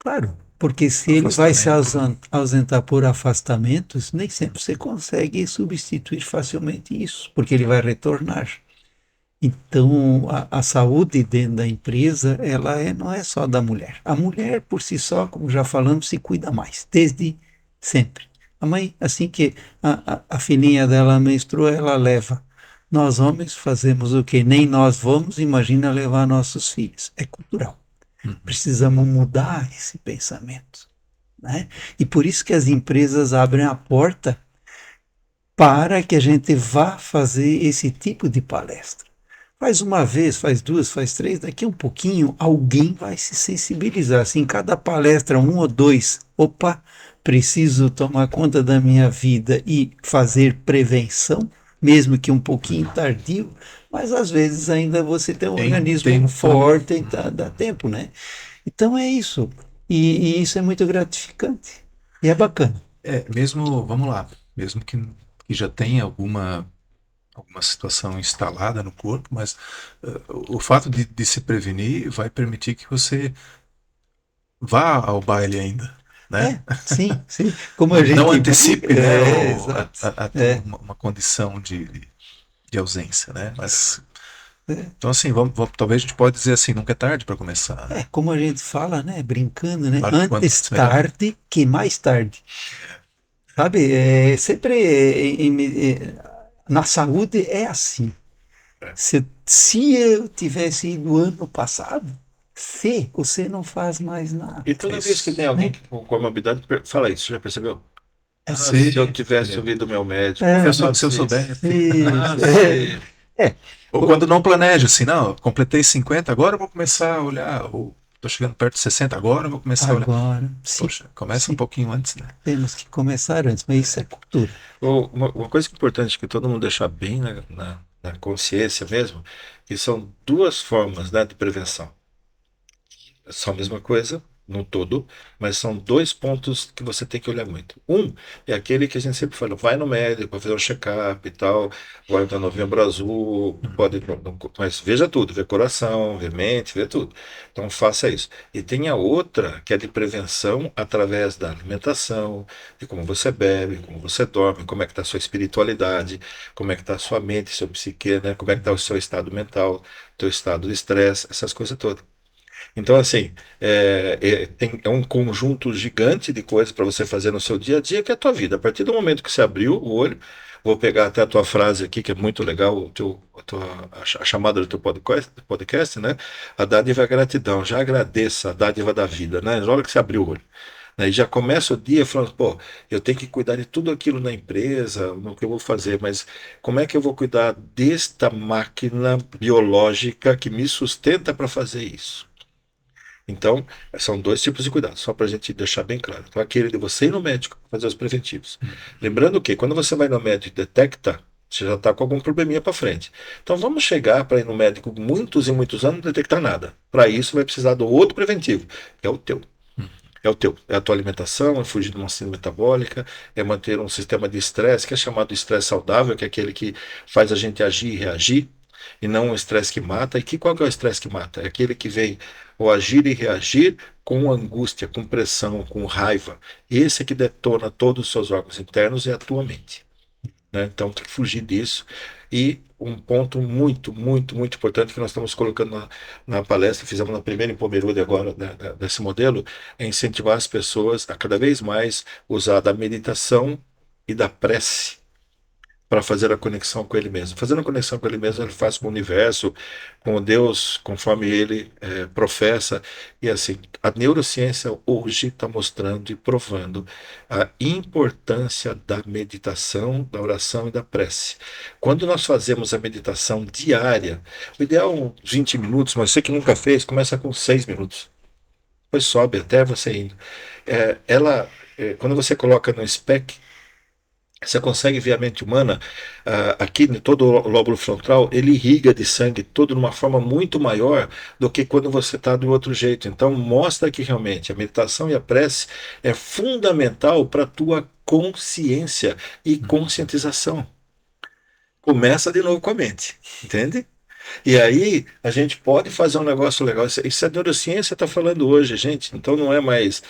Claro, porque se ele vai se Afastamento. ausentar por afastamentos, nem sempre você consegue substituir facilmente isso, porque ele vai retornar. Então, a saúde dentro da empresa, não é só da mulher. A mulher, por si só, como já falamos, se cuida mais, desde sempre. A mãe, assim que a filhinha dela menstrua, ela leva. Nós, homens, fazemos o que nem nós vamos, imagina levar nossos filhos. É cultural. Precisamos mudar esse pensamento, né? E por isso que as empresas abrem a porta para que a gente vá fazer esse tipo de palestra. Faz uma vez, faz duas, faz três, daqui a um pouquinho alguém vai se sensibilizar. Se em cada palestra, um ou dois, opa, preciso tomar conta da minha vida e fazer prevenção, mesmo que um pouquinho tardio, mas às vezes ainda você tem um organismo forte e dá tempo, né? Então é isso. E isso é muito gratificante. E é bacana. Mesmo, vamos lá, mesmo que já tenha alguma situação instalada no corpo, mas o fato de se prevenir vai permitir que você vá ao baile ainda, né? Sim, sim. Como a gente Não antecipe, né, exato. uma condição de ausência, né? Mas É. então assim, talvez a gente pode dizer assim, nunca é tarde para começar, né? Como a gente fala, né? Brincando, né? Claro que quanto Antes antes melhor. tarde que mais tarde. Sabe? Sempre na saúde é assim. Se eu tivesse ido ano passado, você não faz mais nada. E toda vez que tem alguém com comorbidade, fala isso, já percebeu? Sim, Se eu tivesse ouvido meu médico, se eu soubesse. Isso. Ou quando não planeja, assim, não, eu completei 50, agora eu vou começar a olhar, ou tô chegando perto de 60, agora eu vou começar a olhar. Agora, sim, Poxa, começa um sim. pouquinho antes, né? Temos que começar antes, mas isso é cultura. Uma coisa que é importante que todo mundo deixar bem na consciência mesmo, que são duas formas, né, de prevenção. São a mesma coisa no todo, mas são dois pontos que você tem que olhar muito. Um é aquele que a gente sempre fala, vai no médico para fazer um check-up e tal, agora está Novembro Azul, pode, mas veja tudo, vê coração, vê mente, vê tudo. Então faça isso. E tem a outra que é de prevenção através da alimentação, de como você bebe, como você dorme, como é que está a sua espiritualidade, como é que está a sua mente, seu psique, né? Como é que está o seu estado mental, teu estado de estresse, essas coisas todas. Então, assim, é um conjunto gigante de coisas para você fazer no seu dia a dia, que é a tua vida. A partir do momento que você abriu o olho, vou pegar até a tua frase aqui, que é muito legal, a chamada do teu podcast, né? A dádiva é a gratidão. Já agradeça a dádiva da vida, né? Na hora que você abriu o olho. Né? E já começa o dia falando, pô, eu tenho que cuidar de tudo aquilo na empresa, no que eu vou fazer, mas como é que eu vou cuidar desta máquina biológica que me sustenta para fazer isso? Então, são dois tipos de cuidado, só para a gente deixar bem claro. Então, aquele de você ir no médico fazer os preventivos. Lembrando que quando você vai no médico e detecta, você já está com algum probleminha para frente. Então, vamos chegar para ir no médico muitos e muitos anos não detectar nada. Para isso, vai precisar do outro preventivo, que é o teu. É o teu. É a tua alimentação, é fugir de uma síndrome metabólica, é manter um sistema de estresse, que é chamado de estresse saudável, que é aquele que faz a gente agir e reagir, e não o estresse que mata. E qual que é o estresse que mata? É aquele que vem o agir e reagir com angústia, com pressão, com raiva. Esse é que detona todos os seus órgãos internos e a tua mente. Né? Então tem que fugir disso. E um ponto muito, muito, muito importante que nós estamos colocando na palestra, fizemos na primeira em Pomerode agora, desse modelo, é incentivar as pessoas a cada vez mais usar da meditação e da prece para fazer a conexão com ele mesmo. Fazendo a conexão com ele mesmo, ele faz com o universo, com Deus, conforme ele professa. E assim, a neurociência hoje está mostrando e provando a importância da meditação, da oração e da prece. Quando nós fazemos a meditação diária, o ideal é uns 20 minutos, mas você que nunca fez, começa com 6 minutos. Depois sobe até você ir. Quando você coloca no SPEC, você consegue ver a mente humana, aqui em todo o lóbulo frontal, ele irriga de sangue todo de uma forma muito maior do que quando você está do outro jeito. Então, mostra que realmente a meditação e a prece é fundamental para a tua consciência e conscientização. Começa de novo com a mente, entende? E aí a gente pode fazer um negócio legal. Isso a neurociência está falando hoje, gente. Então não é mais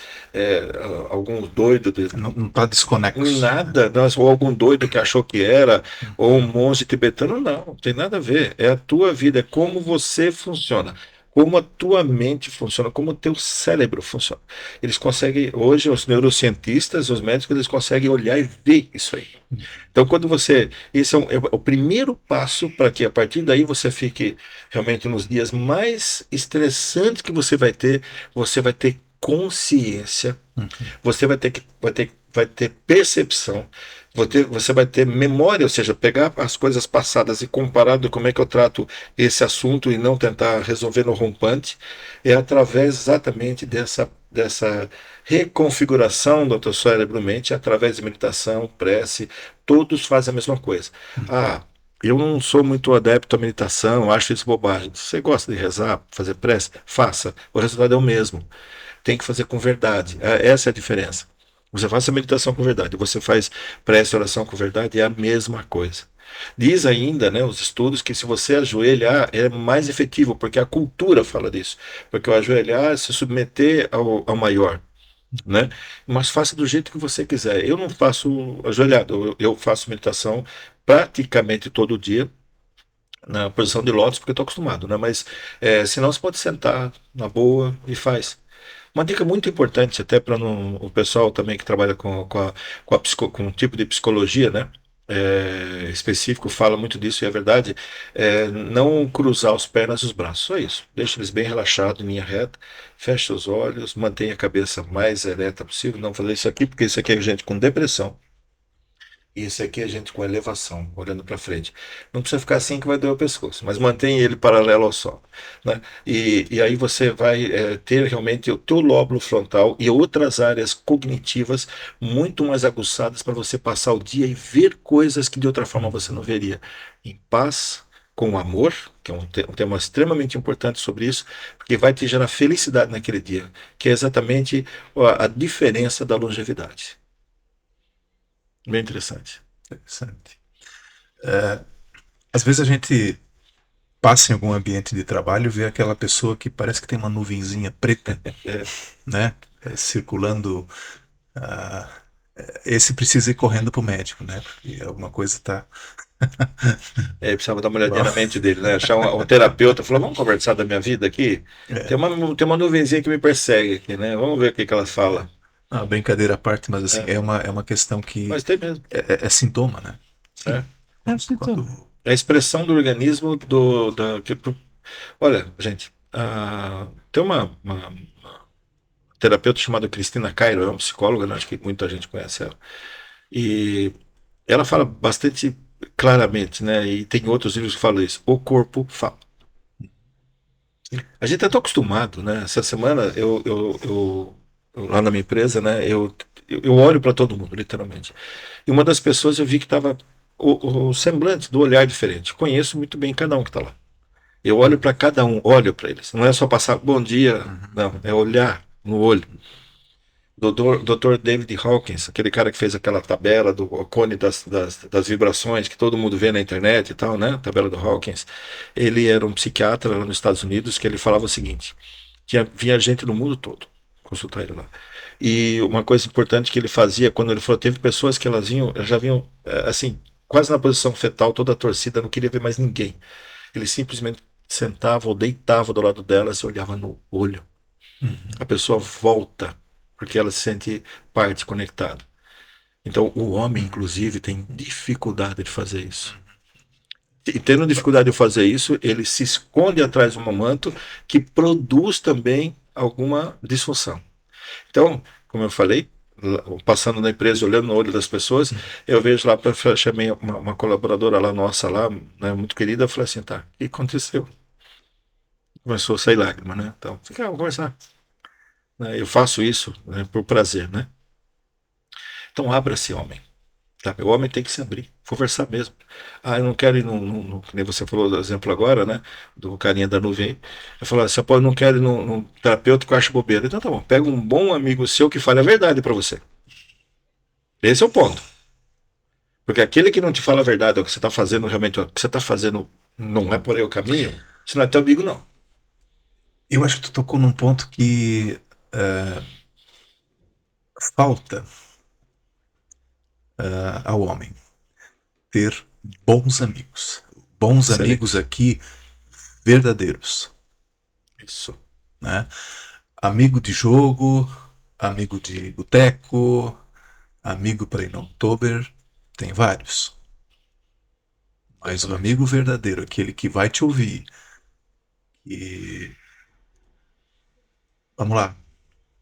algum doido Não está desconexo. nada, ou algum doido que achou que era, ou um monge tibetano. Não tem nada a ver. É a tua vida, é como você funciona. Como a tua mente funciona, como o teu cérebro funciona. Eles conseguem, hoje, os neurocientistas, os médicos, eles conseguem olhar e ver isso aí. Então, quando você. Esse é o primeiro passo para que a partir daí você fique realmente nos dias mais estressantes que você vai ter consciência, você vai ter percepção, você vai ter memória, ou seja, pegar as coisas passadas e comparar de como é que eu trato esse assunto e não tentar resolver no rompante, é através exatamente dessa reconfiguração do teu cérebro-mente, através de meditação, prece, todos fazem a mesma coisa. Ah, eu não sou muito adepto à meditação, acho isso bobagem. Se você gosta de rezar, fazer prece, faça. O resultado é o mesmo. Tem que fazer com verdade. Essa é a diferença. Você faz a meditação com verdade, você faz prece e oração com verdade, é a mesma coisa. Diz ainda, né, os estudos, que se você ajoelhar é mais efetivo, porque a cultura fala disso. Porque o ajoelhar é se submeter ao maior, né? Mas faça do jeito que você quiser. Eu não faço ajoelhado, eu faço meditação praticamente todo dia, na posição de lótus, porque estou acostumado, né? Mas senão você pode sentar na boa e faz. Uma dica muito importante, até para o pessoal também que trabalha com um tipo de psicologia, né? Específico, fala muito disso, e é verdade, não cruzar os pernas e os braços, só isso. Deixa eles bem relaxados, em linha reta, fecha os olhos, mantenha a cabeça mais ereta possível, não fazer isso aqui, porque isso aqui é gente com depressão. E esse aqui é gente com elevação, olhando para frente. Não precisa ficar assim que vai doer o pescoço, mas mantém ele paralelo ao solo, né? E aí você vai ter realmente o teu lóbulo frontal e outras áreas cognitivas muito mais aguçadas para você passar o dia e ver coisas que de outra forma você não veria. Em paz, com amor, que é um tema extremamente importante sobre isso, porque vai te gerar felicidade naquele dia, que é exatamente a diferença da longevidade. Bem interessante. Interessante. Às vezes a gente passa em algum ambiente de trabalho e vê aquela pessoa que parece que tem uma nuvenzinha preta, né? Circulando. ah, Esse precisa ir correndo para o médico, né? Porque alguma coisa está. Precisava dar uma olhadinha na mente dele, né? Achar um terapeuta, falar, vamos conversar da minha vida aqui? Tem uma nuvenzinha que me persegue aqui, né? Vamos ver o que ela fala. Brincadeira à parte, mas assim, é uma questão que Mas tem mesmo. é sintoma, né? É. É um sintoma. É a expressão do organismo olha, gente, tem uma terapeuta chamada Cristina Cairo, é uma psicóloga, né? Acho que muita gente conhece ela. E ela fala bastante claramente, né? E tem outros livros que falam isso. O corpo fala. A gente está tão acostumado, né? Essa semana lá na minha empresa, né? Eu olho para todo mundo, literalmente. E uma das pessoas eu vi que estava o semblante do olhar diferente. Conheço muito bem cada um que está lá. Eu olho para cada um, olho para eles. Não é só passar bom dia, não. É olhar no olho. Dr. David Hawkins, aquele cara que fez aquela tabela do cone das vibrações que todo mundo vê na internet e tal, né? Tabela do Hawkins. Ele era um psiquiatra lá nos Estados Unidos que ele falava o seguinte: vinha gente do mundo todo consultar ele lá. E uma coisa importante que ele fazia quando ele falou, teve pessoas que elas já vinham assim, quase na posição fetal, toda a torcida, não queria ver mais ninguém. Ele simplesmente sentava ou deitava do lado dela, se olhava no olho. A pessoa volta, porque ela se sente parte conectada. Então, o homem, inclusive, tem dificuldade de fazer isso. E tendo dificuldade de fazer isso, ele se esconde atrás de um manto que produz também alguma disfunção. Então, como eu falei, passando na empresa, olhando no olho das pessoas, eu vejo lá, chamei uma colaboradora lá nossa, lá, né, muito querida, eu falei assim, tá, o que aconteceu? Começou a sair lágrima, né? Então, fica, vamos conversar. Né, eu faço isso, né, por prazer, né? Então, abra-se, homem. Tá? O homem tem que se abrir, conversar mesmo. Ah, eu não quero ir que nem você falou do exemplo agora, né? Do carinha da nuvem aí. Eu falo assim, pô, eu não quero ir num terapeuta que eu acho bobeira. Então tá bom, pega um bom amigo seu que fale a verdade pra você. Esse é o ponto. Porque aquele que não te fala a verdade, o que você está fazendo realmente, o que você está fazendo não é por aí o caminho, você não é teu amigo, não. Eu acho que tu tocou num ponto que falta ao homem ter bons amigos. Bons amigos Excelente. aqui, verdadeiros, Isso. né? Amigo de jogo, amigo de boteco, amigo para ir no Oktober, tem vários. Mas o amigo verdadeiro, aquele que vai te ouvir, e vamos lá,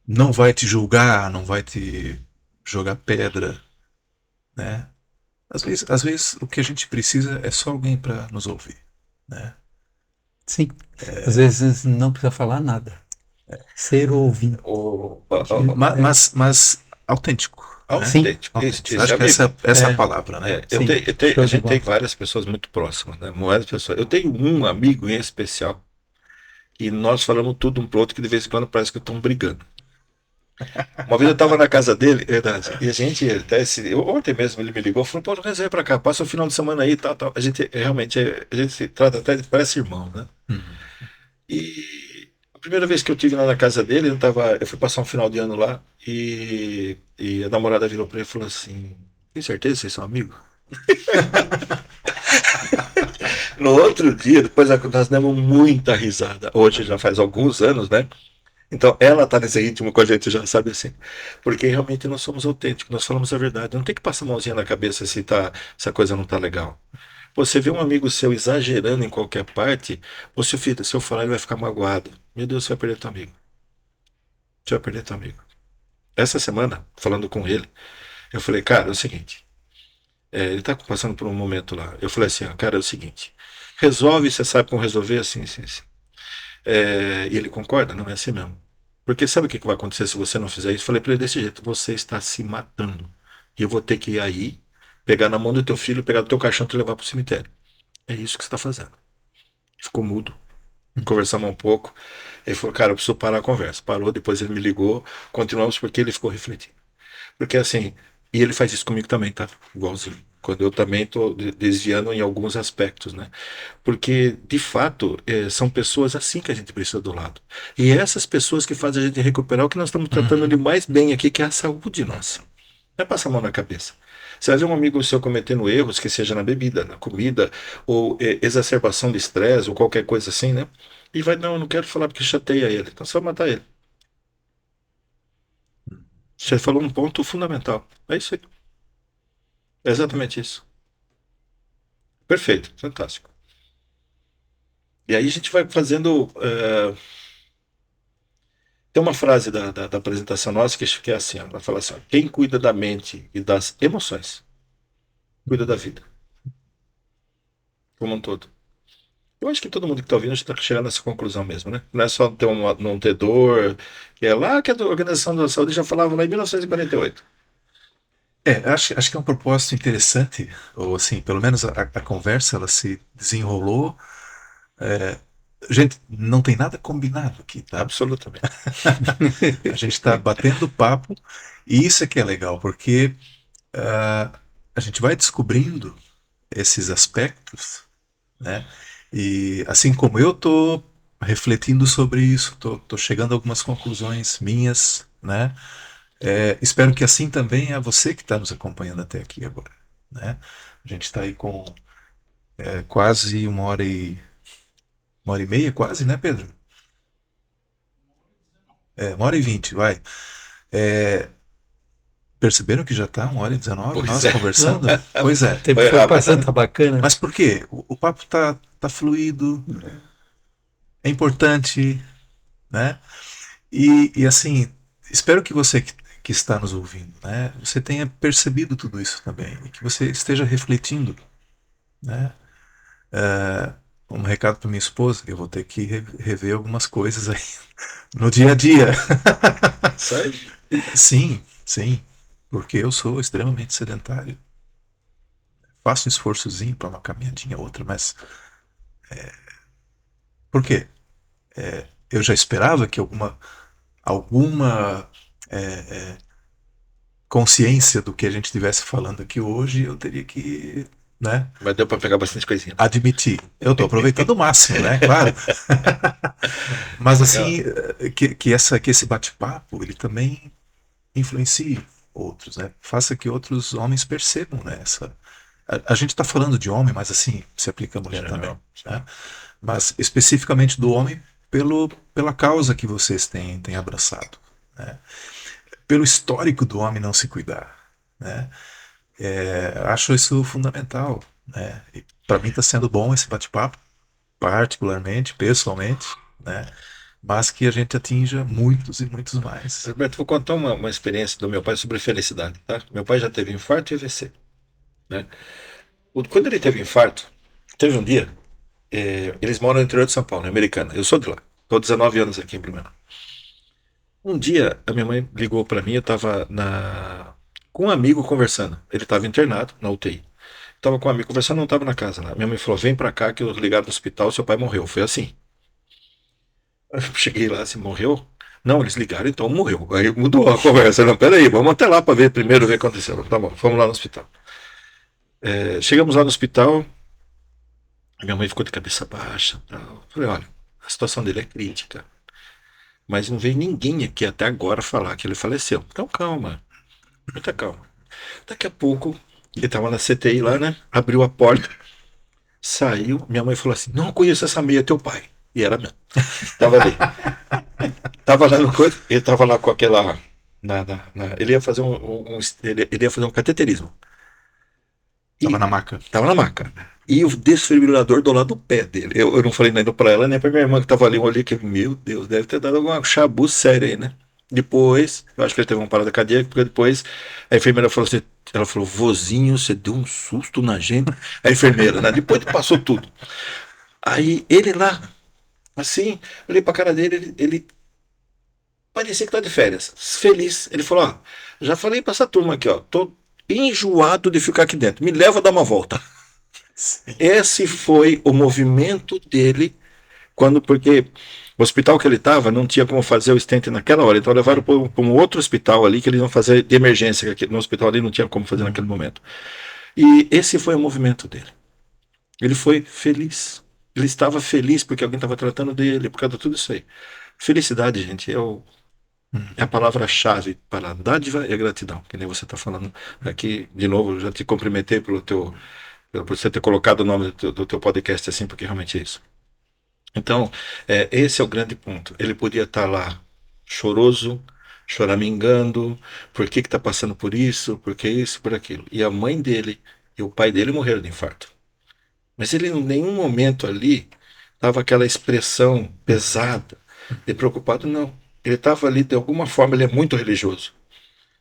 não vai te julgar, não vai te jogar pedra, né? Às vezes o que a gente precisa é só alguém para nos ouvir, né? Sim, às vezes não precisa falar nada. Ser ouvido. Mas autêntico, né? Sim, Autêntico. Autêntico. Esse Acho que amigo. essa é a palavra, né? sim, A show de gente tem bola. várias pessoas muito próximas, né? Várias pessoas. Eu tenho um amigo em especial e nós falamos tudo um pro outro que de vez em quando parece que estão brigando. Uma vez eu estava na casa dele, verdade, e a gente, ontem mesmo ele me ligou, falou, pô, não vem pra cá, passa o final de semana aí, tal, tal. A gente realmente, a gente se trata até, parece irmão, né? Uhum. E a primeira vez que eu tive lá na casa dele, eu fui passar um final de ano lá, e a namorada virou pra ele e falou assim, tem certeza que vocês são amigos? No outro dia, depois nós demos muita risada. Hoje já faz alguns anos, né? Então ela tá nesse ritmo com a gente já, sabe assim? Porque realmente nós somos autênticos, nós falamos a verdade. Não tem que passar a mãozinha na cabeça se a coisa não tá legal. Você vê um amigo seu exagerando em qualquer parte, você, se eu falar, ele vai ficar magoado. Meu Deus, você vai perder teu amigo. Você vai perder teu amigo. Essa semana, falando com ele, eu falei, cara, é o seguinte. Ele tá passando por um momento lá. Eu falei assim, ó, cara, é o seguinte. Resolve, você sabe como resolver? Assim, assim, assim. E ele concorda? Não é assim mesmo. Porque sabe o que vai acontecer se você não fizer isso? Eu falei para ele desse jeito: você está se matando. E eu vou ter que ir aí, pegar na mão do teu filho, pegar do teu caixão e te levar para o cemitério. É isso que você está fazendo. Ficou mudo. Conversamos um pouco. Ele falou: cara, eu preciso parar a conversa. Parou, depois ele me ligou. Continuamos porque ele ficou refletindo. Porque assim, e ele faz isso comigo também, tá? Igualzinho. Quando eu também estou desviando em alguns aspectos, né? Porque, de fato, são pessoas assim que a gente precisa do lado. E essas pessoas que fazem a gente recuperar o que nós estamos tratando de mais bem aqui, que é a saúde nossa. Não é passar a mão na cabeça. Você vai ver um amigo seu cometendo erros, que seja na bebida, na comida, ou exacerbação de estresse, ou qualquer coisa assim, né? E vai, não, eu não quero falar porque chateia ele. Então você vai matar ele. Você falou um ponto fundamental. É isso aí. É exatamente isso. Perfeito, fantástico. E aí a gente vai fazendo. Tem uma frase da apresentação nossa que é assim: ó, ela fala assim, ó, quem cuida da mente e das emoções, cuida da vida, como um todo. Eu acho que todo mundo que está ouvindo está chegando nessa conclusão mesmo, né? Não é só ter não ter dor, que é lá que a Organização da Saúde já falava lá em 1948. Acho que é um propósito interessante, ou assim, pelo menos a conversa ela se desenrolou. Gente, não tem nada combinado aqui, tá? Absolutamente. A gente está batendo papo e isso é que é legal, porque a gente vai descobrindo esses aspectos, né? E assim como eu tô refletindo sobre isso, tô chegando a algumas conclusões minhas, né? Espero que assim também é você que está nos acompanhando até aqui agora. né? A gente está aí com quase 1h30, quase, né, Pedro? 1h20, vai. É, perceberam que já está 1h19 Pois nós é. conversando? Pois O é. tempo Foi foi rápido, passando, né? tá bacana. Mas por quê? O papo tá fluido, é importante, né? E assim, espero que você que está nos ouvindo, né? Você tenha percebido tudo isso também e que você esteja refletindo, né? Um recado para minha esposa, que eu vou ter que rever algumas coisas aí no dia a dia. Isso aí. Sim, sim, porque eu sou extremamente sedentário. Faço um esforçozinho para uma caminhadinha outra, mas por quê? Eu já esperava que alguma consciência do que a gente estivesse falando aqui hoje, eu teria que, né, Mas deu para pegar bastante coisinha. admitir. Eu estou aproveitando o máximo, né? Claro. Mas Legal. assim, que esse bate-papo ele também influencie outros, né? Faça que outros homens percebam, né? A gente está falando de homem, mas assim se aplica à mulher também, Geral. né? Mas especificamente do homem pela causa que vocês têm abraçado, né? Pelo histórico do homem não se cuidar, né? Acho isso fundamental, né? Para mim está sendo bom esse bate-papo, particularmente, pessoalmente, né? Mas que a gente atinja muitos e muitos mais. Roberto, vou contar uma experiência do meu pai sobre felicidade, tá? Meu pai já teve infarto e AVC, né? Quando ele teve infarto, teve um dia, eles moram no interior de São Paulo, em Americana. Eu sou de lá. Estou 19 anos aqui em Blumenau. Um dia, a minha mãe ligou para mim, eu estava com um amigo conversando. Ele estava internado na UTI. Estava com um amigo conversando, não estava na casa lá. Minha mãe falou: vem para cá que eu ligaram no hospital, seu pai morreu. Foi assim. Eu cheguei lá, assim, morreu? Não, eles ligaram, então morreu. Aí mudou a conversa. Não, peraí, vamos até lá para ver primeiro o que aconteceu. Tá bom, fomos lá no hospital. Chegamos lá no hospital, a minha mãe ficou de cabeça baixa. Tal. Falei: olha, a situação dele é crítica, mas não veio ninguém aqui até agora falar que ele faleceu. Então calma, muita calma. Daqui a pouco, ele estava na CTI lá, né? Abriu a porta, saiu. Minha mãe falou assim: não conheço essa meia, teu pai. E era mesmo. Tava ali. Tava lá no coisa, ele tava lá com aquela. Ele ia fazer ele ia fazer um cateterismo. Tava E na maca. tava na maca. E o desfibrilador do lado do pé dele. Eu não falei nem pra ela, nem pra minha irmã que tava ali. Eu olhei que, meu Deus, deve ter dado alguma chabu séria aí, né? Depois, eu acho que ele teve uma parada cardíaca, porque depois a enfermeira falou assim, ela falou: vozinho, você deu um susto na gente. A enfermeira, né? Depois passou tudo. Aí ele lá, assim, eu olhei pra cara dele, ele parecia que tá de férias, feliz. Ele falou: ó, já falei pra essa turma aqui, ó, tô enjoado de ficar aqui dentro, me leva a dar uma volta. Esse foi o movimento dele porque o hospital que ele estava não tinha como fazer o stent naquela hora, então levaram para um outro hospital ali que eles iam fazer de emergência, que no hospital ali não tinha como fazer naquele momento. E esse foi o movimento dele. Ele foi feliz. Ele estava feliz porque alguém estava tratando dele, por causa de tudo isso aí. Felicidade, gente, é a palavra-chave para a dádiva e a gratidão, que nem você está falando aqui. De novo, eu já te cumprimentei por você ter colocado o nome do teu podcast assim, porque realmente é isso. Então, esse é o grande ponto. Ele podia estar lá choroso, choramingando, por que está passando por isso, por que isso, por aquilo. E a mãe dele e o pai dele morreram de infarto. Mas ele em nenhum momento ali estava aquela expressão pesada de preocupado, não. Ele estava ali, de alguma forma, ele é muito religioso.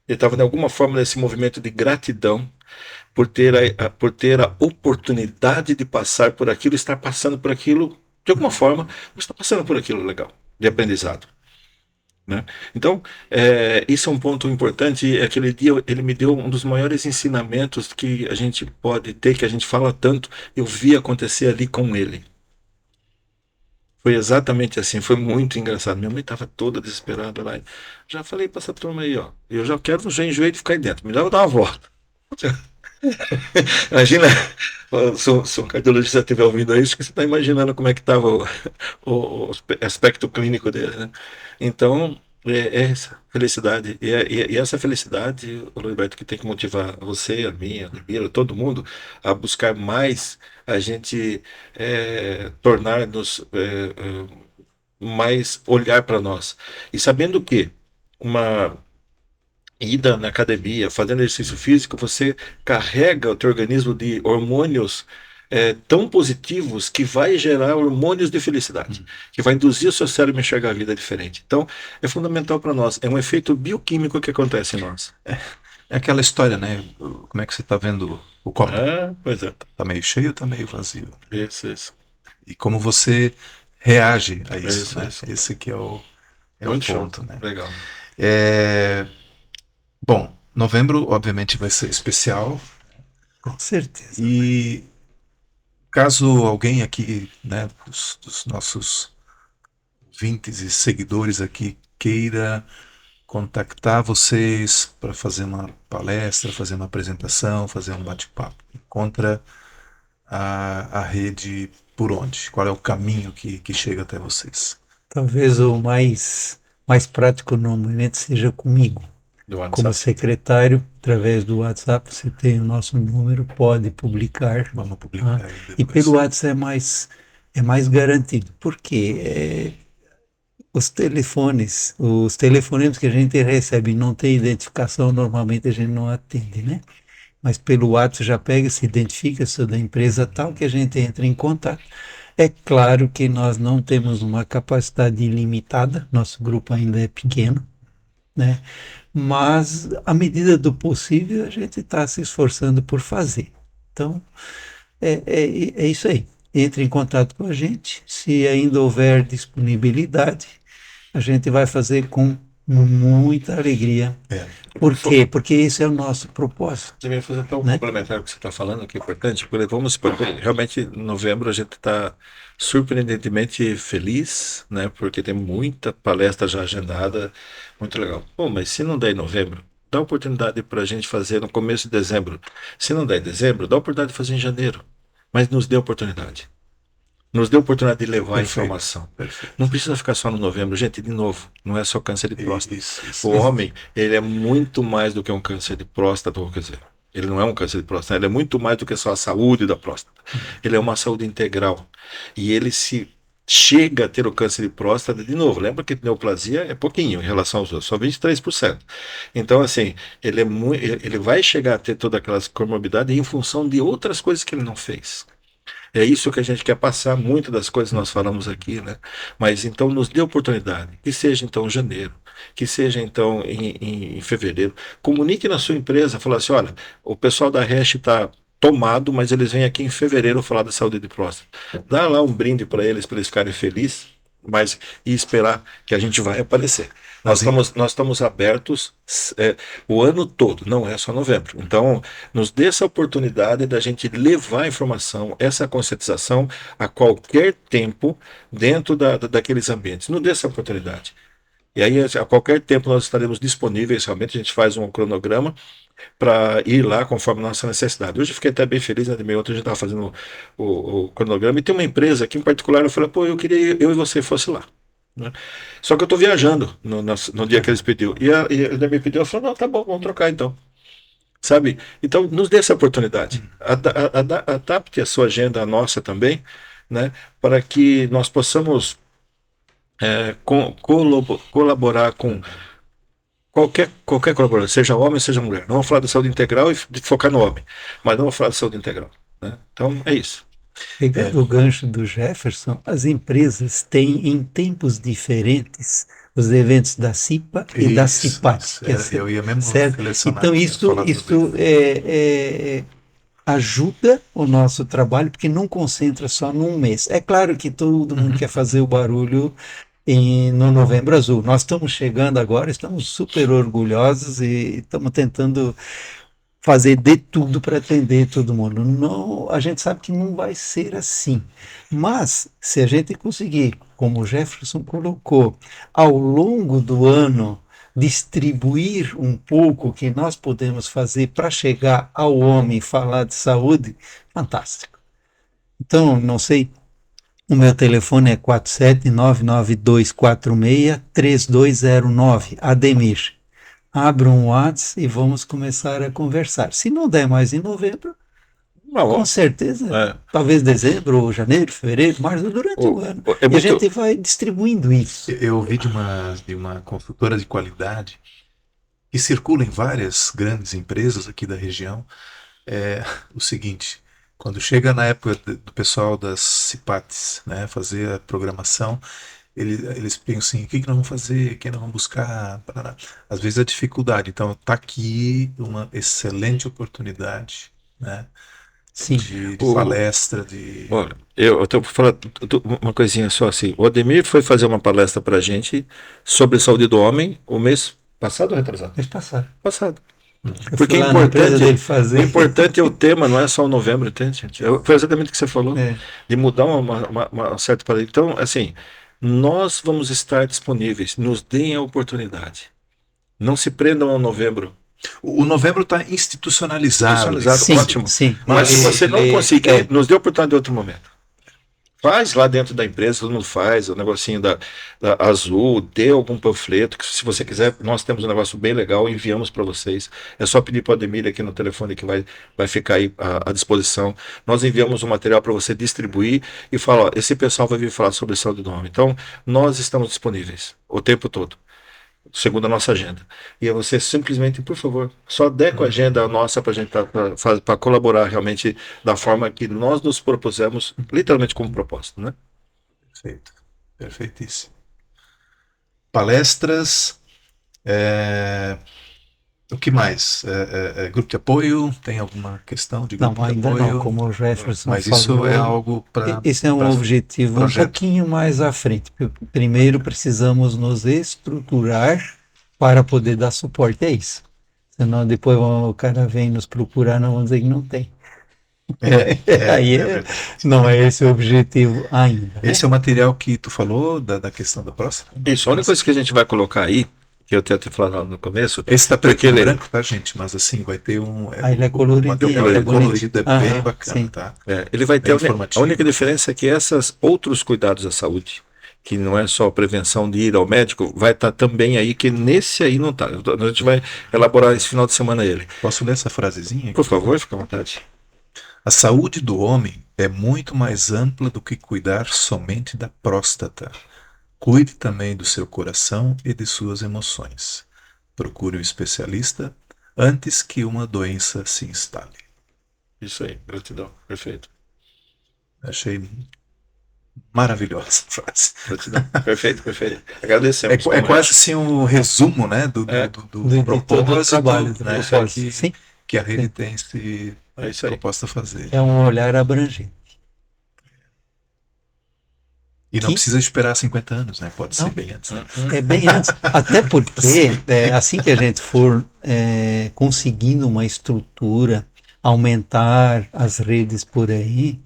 Ele estava, de alguma forma, nesse movimento de gratidão por ter a oportunidade de passar por aquilo, estar passando por aquilo, de alguma forma, mas está passando por aquilo legal, de aprendizado. Né? Então, isso é um ponto importante. Aquele dia ele me deu um dos maiores ensinamentos que a gente pode ter, que a gente fala tanto, eu vi acontecer ali com ele. Foi exatamente assim, foi muito engraçado. Minha mãe estava toda desesperada lá. Já falei para essa turma aí, ó, eu já quero, já enjoei de ficar aí dentro, me leva dar uma volta. Imagina, se um cardiologista estiver ouvindo isso, que você está imaginando como é que estava o aspecto clínico dele, né? Então, É essa felicidade. E essa felicidade, o Roberto, que tem que motivar você, a mim, a Libira, todo mundo, a buscar mais, a gente tornar-nos mais olhar para nós. E sabendo que uma ida na academia, fazendo exercício físico, você carrega o teu organismo de hormônios tão positivos que vai gerar hormônios de felicidade, que vai induzir o seu cérebro a enxergar a vida diferente. Então, é fundamental para nós. É um efeito bioquímico que acontece em nós. É aquela história, né? Como é que você está vendo o copo? Ah, pois é. Tá meio cheio ou tá meio vazio? Isso. E como você reage a isso, Isso, né? isso. Esse que é o Muito show. ponto, né? Legal. Bom, novembro obviamente vai ser especial Com certeza. e caso alguém aqui, né, dos nossos ouvintes e seguidores aqui queira contactar vocês para fazer uma palestra, fazer uma apresentação, fazer um bate-papo, encontra a rede por onde? Qual é o caminho que chega até vocês? Talvez o mais prático no momento seja comigo. Do Como WhatsApp. secretário, através do WhatsApp, você tem o nosso número, pode publicar. Vamos publicar aí E depois. pelo WhatsApp é mais garantido. Porque os telefonemas que a gente recebe e não tem identificação, normalmente a gente não atende, né? Mas pelo WhatsApp já pega, se identifica, sou da empresa tal, que a gente entra em contato. É claro que nós não temos uma capacidade ilimitada, nosso grupo ainda é pequeno, né? Mas, à medida do possível, a gente está se esforçando por fazer. Então, é isso aí. Entre em contato com a gente. Se ainda houver disponibilidade, a gente vai fazer com muita alegria. Por quê? Porque esse é o nosso propósito. Você vai fazer até um Né? complementar ao que você está falando, que é importante, porque vamos supor, realmente em novembro a gente está surpreendentemente feliz, né? Porque tem muita palestra já agendada, muito legal. Bom, mas se não der em novembro, dá oportunidade para a gente fazer no começo de dezembro. Se não der em dezembro, dá oportunidade de fazer em janeiro. Mas nos dê oportunidade. Nos dê oportunidade de levar a informação. Perfeito. Não precisa ficar só no novembro. Gente, de novo, não é só câncer de próstata. Isso. O homem, ele é muito mais do que um câncer de próstata, quer dizer, ele não é um câncer de próstata, ele é muito mais do que só a saúde da próstata. Ele é uma saúde integral. E ele se chega a ter o câncer de próstata, de novo, lembra que neoplasia é pouquinho em relação aos outros, só 23%. Então, assim, ele vai chegar a ter todas aquelas comorbidades em função de outras coisas que ele não fez. É isso que a gente quer passar, muitas das coisas nós falamos aqui, né? Mas então nos dê oportunidade, que seja então em janeiro, que seja então em fevereiro. Comunique na sua empresa, falar assim, olha, o pessoal da Hash está tomado, mas eles vêm aqui em fevereiro falar da saúde de próstata. Dá lá um brinde para eles ficarem felizes, mas e esperar que a gente vai aparecer. Nós estamos abertos o ano todo, não é só novembro. Então, nos dê essa oportunidade da gente levar a informação, essa conscientização a qualquer tempo dentro daqueles ambientes. Nos dê essa oportunidade. E aí, a qualquer tempo, nós estaremos disponíveis. Realmente, a gente faz um cronograma para ir lá conforme a nossa necessidade. Hoje eu fiquei até bem feliz, né? De meio ontem a gente estava fazendo o cronograma e tem uma empresa aqui em particular. Eu falei, pô, eu queria eu e você fosse lá. Né? Só que eu estou viajando no dia que eles pediu. E ele me pediu, eu falei, não, tá bom, vamos trocar então. Sabe? Então, nos dê essa oportunidade. Adapte a sua agenda, a nossa também, né? Para que nós possamos colaborar com qualquer colaborador, seja homem, seja mulher. Não vamos falar da saúde integral e focar no homem, mas não vamos falar da saúde integral. Né? Então, é isso. Pegando o gancho do Jefferson, as empresas têm em tempos diferentes os eventos da CIPA e da CIPAC. Eu ia mesmo certo? selecionar. Então, isso ajuda o nosso trabalho, porque não concentra só num mês. É claro que todo mundo quer fazer o barulho no Novembro Azul. Nós estamos chegando agora, estamos super orgulhosos e estamos tentando fazer de tudo para atender todo mundo. Não, a gente sabe que não vai ser assim. Mas, se a gente conseguir, como o Jefferson colocou, ao longo do ano, distribuir um pouco o que nós podemos fazer para chegar ao homem e falar de saúde, fantástico. Então, não sei O meu telefone é 47992463209. Ademir. Abra um WhatsApp e vamos começar a conversar. Se não der mais em novembro, Tá bom. com certeza, É. talvez dezembro, ou janeiro, fevereiro, março, durante o ano. É E a muito- gente vai distribuindo isso. Eu ouvi de uma consultora de qualidade que circula em várias grandes empresas aqui da região, o seguinte: quando chega na época do pessoal das CIPATs, né, fazer a programação, eles pensam assim: o que nós vamos fazer, o que nós vamos buscar, parará. Às vezes a dificuldade. Então está aqui uma excelente oportunidade, né, Sim. de O- palestra, de... Olha, eu estou falando uma coisinha só assim. O Ademir foi fazer uma palestra para a gente sobre saúde do homem o mês passado ou retrasado? Deixa passar. Passado. Eu Porque fui é lá na empresa importante, dele o fazer. importante é o tema, não é só o novembro, entende, gente? Foi exatamente o que você falou, É. de mudar uma certa paradigma. Então, assim, nós vamos estar disponíveis, nos deem a oportunidade. Não se prendam ao novembro. O novembro está institucionalizado. Institucionalizado, Sim, ótimo. sim. Mas se você não conseguir, é. nos dê a oportunidade de outro momento. Faz lá dentro da empresa, todo mundo faz, o negocinho da Azul, dê algum panfleto, que se você quiser, nós temos um negócio bem legal, enviamos para vocês. É só pedir para o Ademir aqui no telefone que vai ficar aí à disposição. Nós enviamos o material para você distribuir e falar, ó, esse pessoal vai vir falar sobre saúde do homem. Então, nós estamos disponíveis o tempo todo, segundo a nossa agenda. E é você simplesmente, por favor, só adequa a agenda nossa para a gente para colaborar realmente da forma que nós nos propusemos, literalmente como propósito, né? Perfeito. Perfeitíssimo. Palestras. O que mais? Grupo de apoio? Tem alguma questão de Não, grupo de ainda apoio? não, como o Jefferson Mas falou. isso é algo para... Esse é um objetivo projeto. um pouquinho mais à frente. Primeiro precisamos nos estruturar para poder dar suporte a isso. Senão depois o cara vem nos procurar, não vamos dizer que não tem. Aí verdade. não é esse o objetivo ainda. Né? Esse é o material que tu falou da questão da próxima? Isso, a única coisa que a gente vai colocar aí, que eu até te falado no começo, Esse está preto porque e ele- branco, tá, gente? Mas assim, vai ter um... Aí ele é coloridinho, material é bonito. colorido, é bem Aham, bacana, sim. tá? ele vai ter Bem informativo. a única diferença é que esses outros cuidados da saúde, que não é só a prevenção de ir ao médico, vai estar também aí, que nesse aí não está. A gente vai elaborar esse final de semana ele. Posso ler essa frasezinha? Por favor, fica à vontade. A saúde do homem é muito mais ampla do que cuidar somente da próstata. Cuide também do seu coração e de suas emoções. Procure um especialista antes que uma doença se instale. Isso aí, gratidão, perfeito. Achei maravilhosa essa frase. Gratidão, perfeito, perfeito. Agradecemos. É quase assim um resumo, né, do De todo o propósito, trabalho, né, propósito. Sim, que a rede tem se É isso aí. proposto a fazer. é um olhar abrangente. E não Que- precisa esperar 50 anos, né? Pode ser Não. bem antes. Né? É bem antes. Até porque, assim que a gente for conseguindo uma estrutura, aumentar as redes por aí,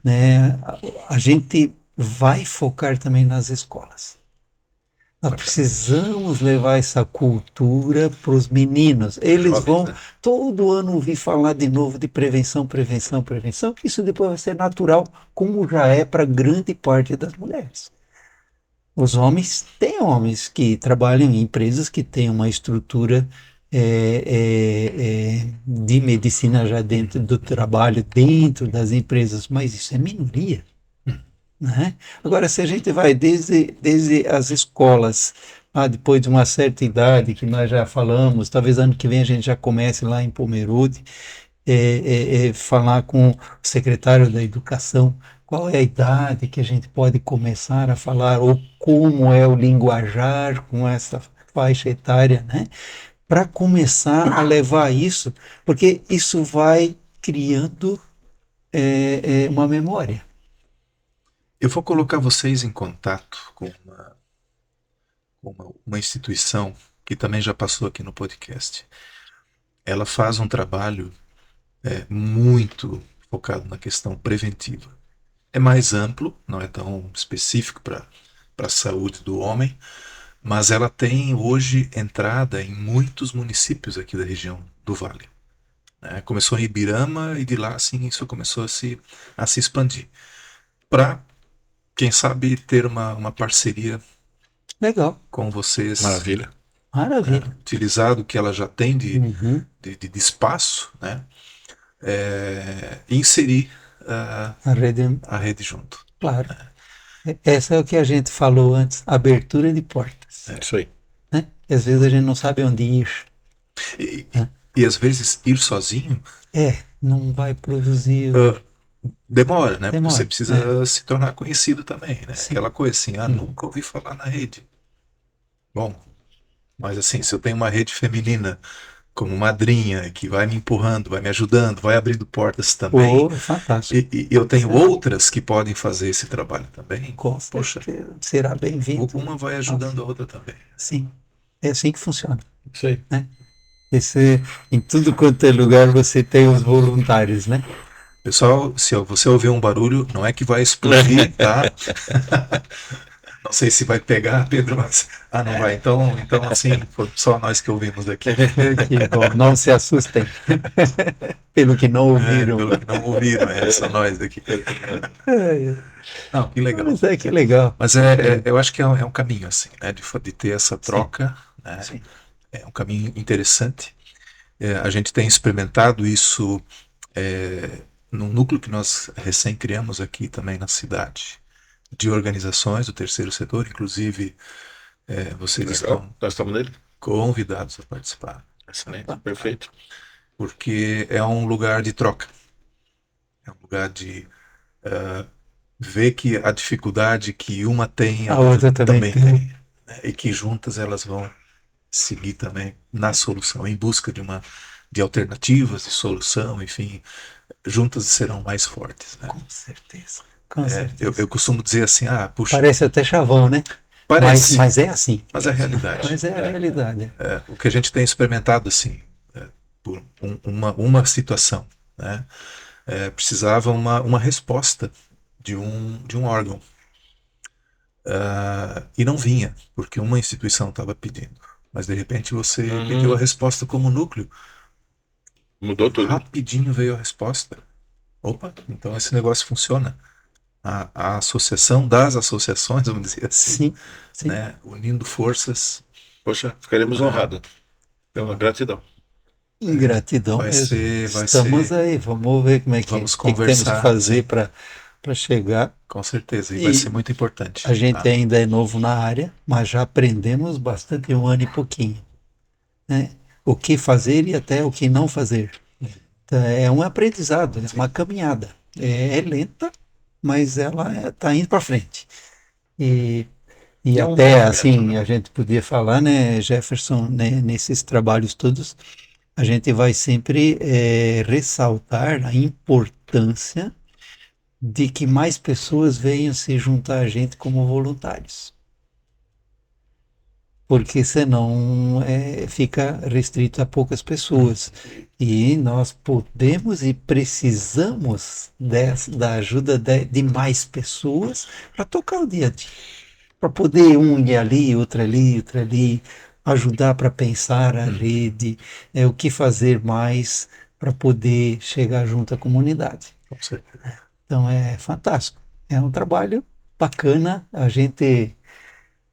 né, a gente vai focar também nas escolas. Nós precisamos levar essa cultura para os meninos. Eles Jovens, vão né? todo ano ouvir falar de novo de prevenção, prevenção, prevenção, que isso depois vai ser natural, como já é para grande parte das mulheres. Os homens, tem homens que trabalham em empresas que têm uma estrutura de medicina já dentro do trabalho, dentro das empresas, mas isso é minoria. Né? Agora, se a gente vai desde as escolas, depois de uma certa idade, que nós já falamos, talvez ano que vem a gente já comece lá em Pomerode, falar com o secretário da Educação, qual é a idade que a gente pode começar a falar, ou como é o linguajar com essa faixa etária, né? Para começar a levar isso, porque isso vai criando uma memória. Eu vou colocar vocês em contato com uma instituição que também já passou aqui no podcast. Ela faz um trabalho muito focado na questão preventiva. É mais amplo, não é tão específico para a saúde do homem, mas ela tem hoje entrada em muitos municípios aqui da região do Vale. Começou em Ibirama e de lá assim isso começou a se expandir. Para Quem sabe ter uma parceria Legal, com vocês, Maravilha. maravilha. utilizar o que ela já tem Uhum. de espaço, né? E inserir A rede, a rede junto. claro. Essa é o que a gente falou antes, abertura de portas, Isso aí. né? E às vezes a gente não sabe onde ir. E, e às vezes ir sozinho Não vai produzir. ah, demora, né? Porque você Demora. precisa se tornar conhecido também, né? Sim. Aquela coisa assim, nunca ouvi falar na rede. Bom, mas assim, se eu tenho uma rede feminina como madrinha que vai me empurrando, vai me ajudando, vai abrindo portas também, Oh, fantástico. e eu tenho outras que podem fazer esse trabalho também, Com poxa, certeza. Será bem-vindo. uma vai ajudando a outra também. Sim. É assim que funciona, Isso aí. né? Esse, em tudo quanto é lugar você tem os voluntários, né? Pessoal, se você ouvir um barulho, não é que vai explodir, tá? Não sei se vai pegar, Pedro, mas... não vai. Então assim, foi só nós que ouvimos aqui. Que bom, não se assustem pelo que não ouviram. Pelo que não ouviram, é só nós aqui. Não, que legal. Mas é que legal. Mas eu acho que é um caminho, assim, né? De ter essa troca, né? Sim. É um caminho interessante. A gente tem experimentado isso num núcleo que nós recém criamos aqui também na cidade, de organizações do terceiro setor, inclusive vocês Legal. estão Nós estamos nele. convidados a participar, Excelente. Perfeito. porque é um lugar de troca, é um lugar de ver que a dificuldade que uma tem, A outra também tem. tem, né? E que juntas elas vão seguir também na solução, em busca de alternativas, de solução, enfim, juntas serão mais fortes, né? Com certeza. Com certeza. Eu costumo dizer assim, puxa, Parece até chavão, né? parece, Mas é assim. mas é a realidade. Mas é a realidade. O que a gente tem experimentado assim, por uma situação, né? Precisava uma resposta de um órgão. E não vinha, porque uma instituição estava pedindo. Mas de repente você pediu a resposta como núcleo. Mudou tudo. Rapidinho veio a resposta. Opa, então esse negócio funciona. A associação das associações, vamos dizer assim, Sim. né? Unindo forças. Poxa, ficaremos honrados. Então, gratidão. Gratidão Vai mesmo. vai Estamos ser, aí, vamos ver como é que, vamos que temos que conversar, fazer para chegar. com certeza, e E vai ser muito importante. a gente tá? ainda é novo na área, mas já aprendemos bastante em um ano e pouquinho, né? O que fazer e até o que não fazer. Então, é um aprendizado, é uma caminhada. É lenta, mas ela está indo para frente. E É um até movimento, assim, né? a gente podia falar, né, Jefferson, né, nesses trabalhos todos, a gente vai sempre ressaltar a importância de que mais pessoas venham se juntar a gente como voluntários. Porque senão fica restrito a poucas pessoas. E nós podemos e precisamos da ajuda de mais pessoas para tocar o dia a dia. Para poder um ir ali, outro ali, outro ali, ajudar para pensar a rede, o que fazer mais para poder chegar junto à comunidade. Com certeza. Então é fantástico. É um trabalho bacana. A gente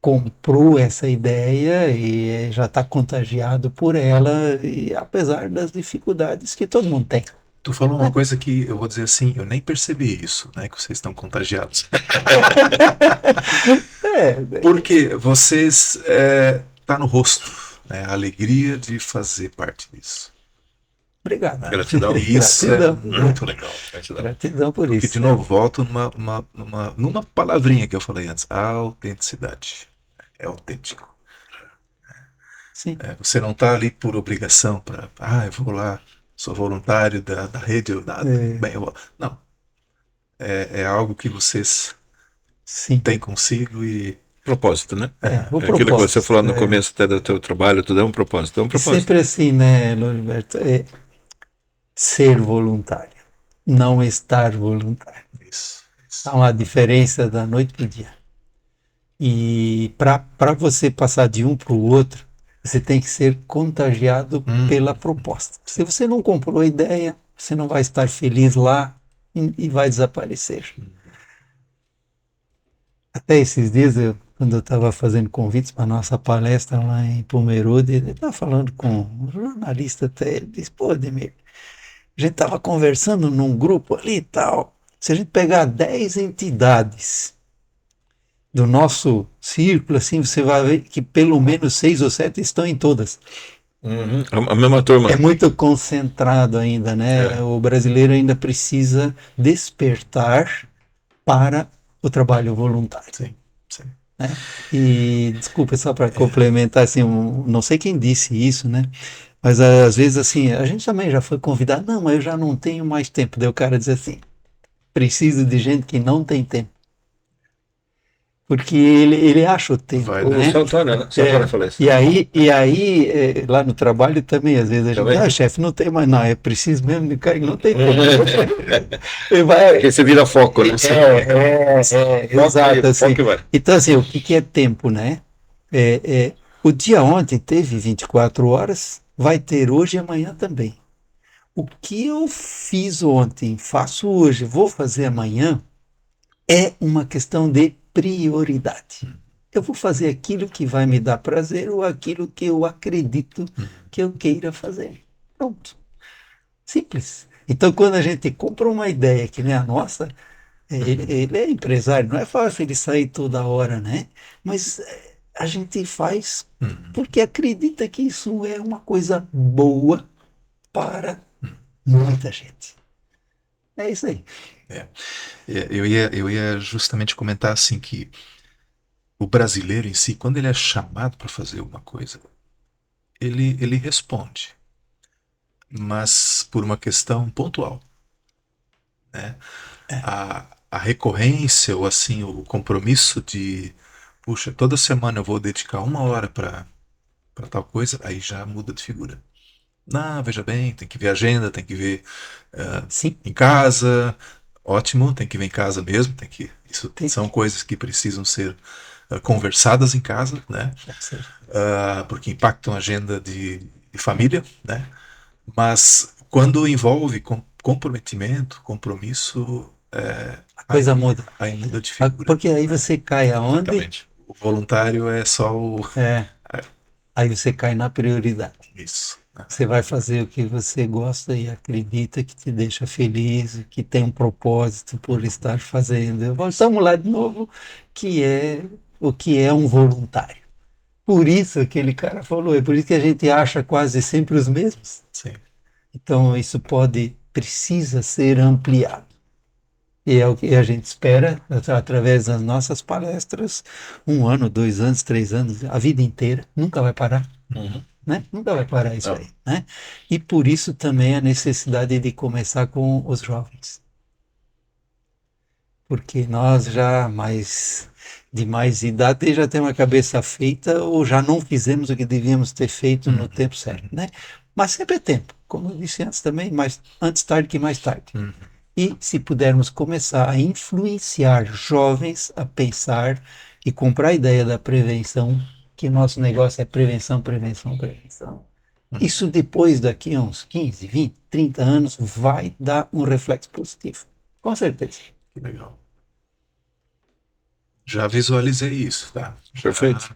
comprou essa ideia e já está contagiado por ela, e apesar das dificuldades que todo mundo tem. Tu falou uma coisa que eu vou dizer assim, eu nem percebi isso, né, que vocês estão contagiados. Porque vocês tá no rosto, né, a alegria de fazer parte disso. Obrigado. Gratidão. E isso Gratidão. é muito legal. Gratidão por Porque, isso. de novo, volto numa palavrinha que eu falei antes, a autenticidade. É autêntico. Sim. Você não está ali por obrigação, para, eu vou lá, sou voluntário da rede, bem, eu vou. Não. É algo que vocês Sim. têm consigo e Propósito, né? O Aquilo que propósito, você falou no começo até do teu trabalho, tudo é um propósito. É um propósito. sempre assim, né, Loriberto? Ser voluntário, não estar voluntário. isso. Há uma diferença da noite para o dia. E para você passar de um para o outro, você tem que ser contagiado pela proposta. Se você não comprou a ideia, você não vai estar feliz lá e vai desaparecer. Até esses dias, quando eu estava fazendo convites para a nossa palestra lá em Pomerode, ele estava falando com um jornalista até, ele disse, pô, Ademir, a gente estava conversando num grupo ali e tal, se a gente pegar 10 entidades do nosso círculo, assim, você vai ver que pelo menos 6 ou 7 estão em todas. Uhum. A mesma turma. É muito concentrado ainda, né? É. O brasileiro ainda precisa despertar para o trabalho voluntário. Sim, sim. Né? E desculpa só para complementar, assim, não sei quem disse isso, né? Mas às vezes assim, a gente também já foi convidado, não, mas eu já não tenho mais tempo. Daí o cara diz assim, preciso de gente que não tem tempo. Porque ele acha o tempo, Vai, O né? São Antônio, né? São Antônio falou isso. E aí, lá no trabalho também, às vezes a gente Também? diz, chefe, não tem mais, não, é preciso mesmo de cara que não tem tempo. Ele vai, Porque você vira foco, né? exato, assim. Foco e vai. Então, assim, o que que é tempo, né? O dia ontem teve 24 horas, vai ter hoje e amanhã também. O que eu fiz ontem, faço hoje, vou fazer amanhã, é uma questão de prioridade. Eu vou fazer aquilo que vai me dar prazer ou aquilo que eu acredito que eu queira fazer. Pronto. Simples. Então, quando a gente compra uma ideia que nem a nossa, ele é empresário, não é fácil ele sair toda hora, né? Mas a gente faz Uhum. porque acredita que isso é uma coisa boa para muita gente. É isso aí. Eu ia justamente comentar assim que o brasileiro em si, quando ele é chamado para fazer uma coisa, ele responde, mas por uma questão pontual, né? A recorrência ou assim o compromisso de, puxa, toda semana eu vou dedicar 1 hora para tal coisa, aí já muda de figura. Não, veja bem, tem que ver a agenda, tem que ver Sim, em casa, ótimo, tem que ver em casa mesmo, tem que, isso tem são que. coisas que precisam ser conversadas em casa, né? Porque impactam a agenda de família, né? Mas quando envolve comprometimento, compromisso, A aí, coisa muda. aí muda de figura. Porque aí você cai aonde? Exatamente. O voluntário é só o. É, é aí você cai na prioridade. Isso. Né? Você vai fazer o que você gosta e acredita que te deixa feliz, que tem um propósito por estar fazendo. Voltamos lá de novo, que é o que é um voluntário. Por isso aquele cara falou, é por isso que a gente acha quase sempre os mesmos. Sim. Então isso precisa ser ampliado. E é o que a gente espera através das nossas palestras, 1 ano, 2 anos, 3 anos, a vida inteira, nunca vai parar. Uhum. Né? Nunca vai parar isso Não. aí, né? E por isso também a necessidade de começar com os jovens. Porque nós já de mais idade já temos a cabeça feita ou já não fizemos o que devíamos ter feito no tempo certo, né? Mas sempre é tempo, como eu disse antes também, mais antes tarde que mais tarde. Uhum. E se pudermos começar a influenciar jovens a pensar e comprar a ideia da prevenção, que nosso negócio é prevenção, prevenção, prevenção. Isso depois, daqui a uns 15, 20, 30 anos, vai dar um reflexo positivo. Com certeza. Que legal. Já visualizei isso, tá? Perfeito.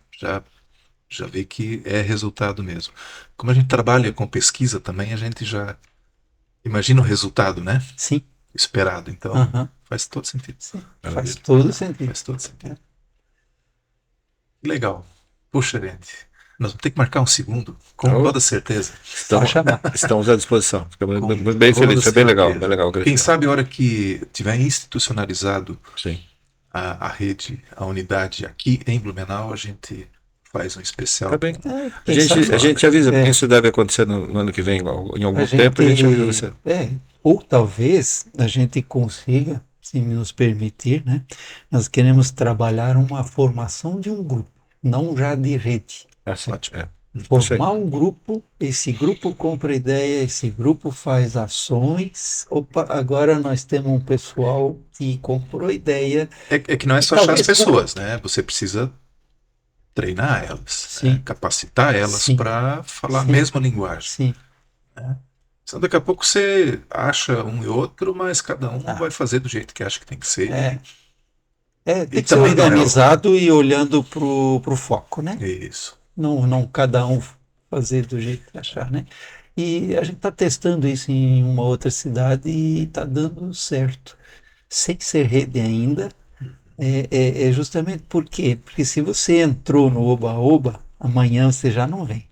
Já vi que é resultado mesmo. Como a gente trabalha com pesquisa também, a gente já imagina o resultado, né? Sim. Esperado. Então, Aham. faz todo sentido. Sim. Faz Maravilha. todo sentido. Faz todo sentido. Legal. Puxa, gente. Nós vamos ter que marcar um segundo, com Oh. toda certeza. Só chamar. Estamos à disposição. Ficamos Com bem toda felizes. Foi bem legal. certeza. Bem legal. Quem sabe a hora que tiver institucionalizado Sim. a rede, a unidade aqui em Blumenau, a gente faz um especial. Tá bem. A A gente avisa, porque É. isso deve acontecer no ano que vem, em algum A tempo, a gente avisa você. ou talvez a gente consiga, se nos permitir, né? Nós queremos trabalhar uma formação de um grupo, não já de rede. Assim, Ótimo. Formar um grupo, esse grupo compra ideia, esse grupo faz ações. Opa, agora nós temos um pessoal que comprou ideia. É que não é E só achar as talvez pessoas, né? Você precisa treinar elas, Sim. capacitar elas Sim. para falar a Sim. mesma linguagem. Sim, Senão daqui a pouco você acha um e outro, mas cada um Ah. vai fazer do jeito que acha que tem que ser. é. Tem E que ser também não é organizado e olhando pro foco, né? isso. Não cada um fazer do jeito que achar, né? E a gente está testando isso em uma outra cidade e está dando certo. Sem ser rede ainda, é justamente por quê? Porque se você entrou no Oba-Oba, amanhã você já não vem,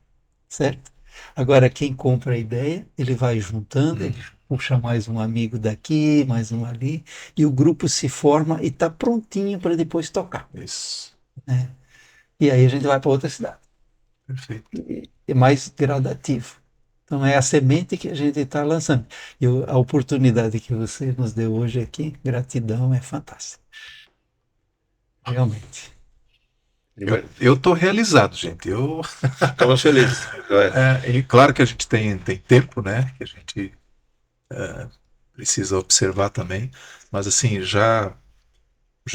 certo? Agora, quem compra a ideia, ele vai juntando, ele puxa mais um amigo daqui, mais um ali, e o grupo se forma e está prontinho para depois tocar, Isso. né? E aí a gente vai para outra cidade. Perfeito. É mais gradativo. Então é a semente que a gente está lançando. A oportunidade que você nos deu hoje aqui, gratidão, é fantástica. Realmente. Eu tô realizado, gente. Estamos felizes. E claro que a gente tem tempo, né? Que a gente precisa observar também. Mas assim, já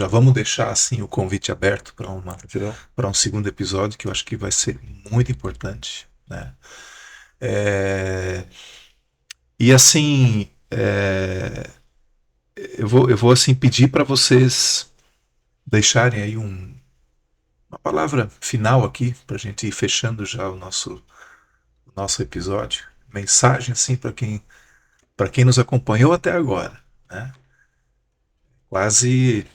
vamos deixar assim o convite aberto Gratidão. para um segundo episódio que eu acho que vai ser muito importante, né? É, e assim, eu vou assim pedir para vocês deixarem aí uma palavra final aqui para a gente ir fechando já o nosso episódio. Mensagem assim para quem nos acompanhou até agora, né? Quase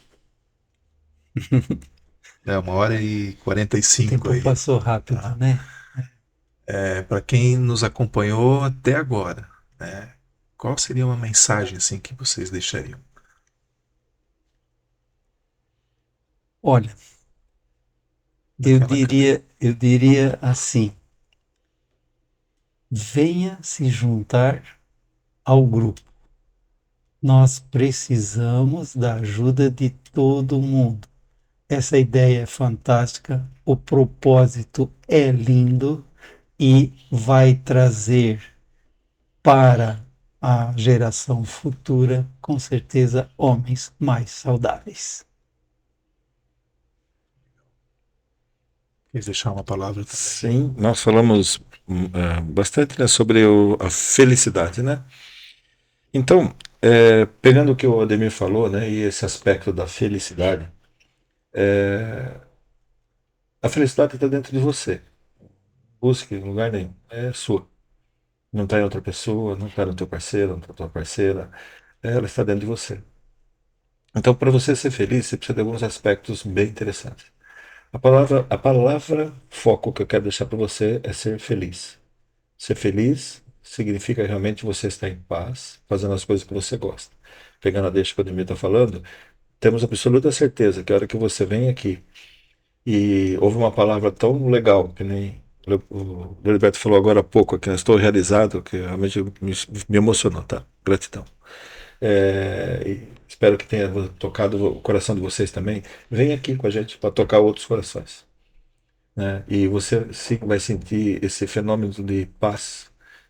1 hora e O 45 tempo aí, passou rápido, tá? né? Para quem nos acompanhou até agora, né? Qual seria uma mensagem assim que vocês deixariam? Olha, Daquela cadeira. eu diria assim: venha se juntar ao grupo. Nós precisamos da ajuda de todo mundo. Essa ideia é fantástica, o propósito é lindo e vai trazer para a geração futura, com certeza, homens mais saudáveis. Quer deixar uma palavra também? Sim, nós falamos bastante, né, sobre a felicidade, né? Então, pegando o que o Ademir falou, né, e esse aspecto da felicidade, a felicidade está dentro de você. Busque em lugar nenhum. É sua. Não está em outra pessoa, não está no teu parceiro, não está na tua parceira. Ela está dentro de você. Então, para você ser feliz, você precisa de alguns aspectos bem interessantes. A palavra foco que eu quero deixar para você é ser feliz. Ser feliz significa realmente você estar em paz, fazendo as coisas que você gosta. Pegando a deixa que o Ademir está falando, temos absoluta certeza que a hora que você vem aqui e ouve uma palavra tão legal, que nem o Heriberto falou agora há pouco, aqui, eu estou realizado, que realmente me emocionou, tá? Gratidão. E espero que tenha tocado o coração de vocês também. Vem aqui com a gente para tocar outros corações, né? E você sim vai sentir esse fenômeno de paz,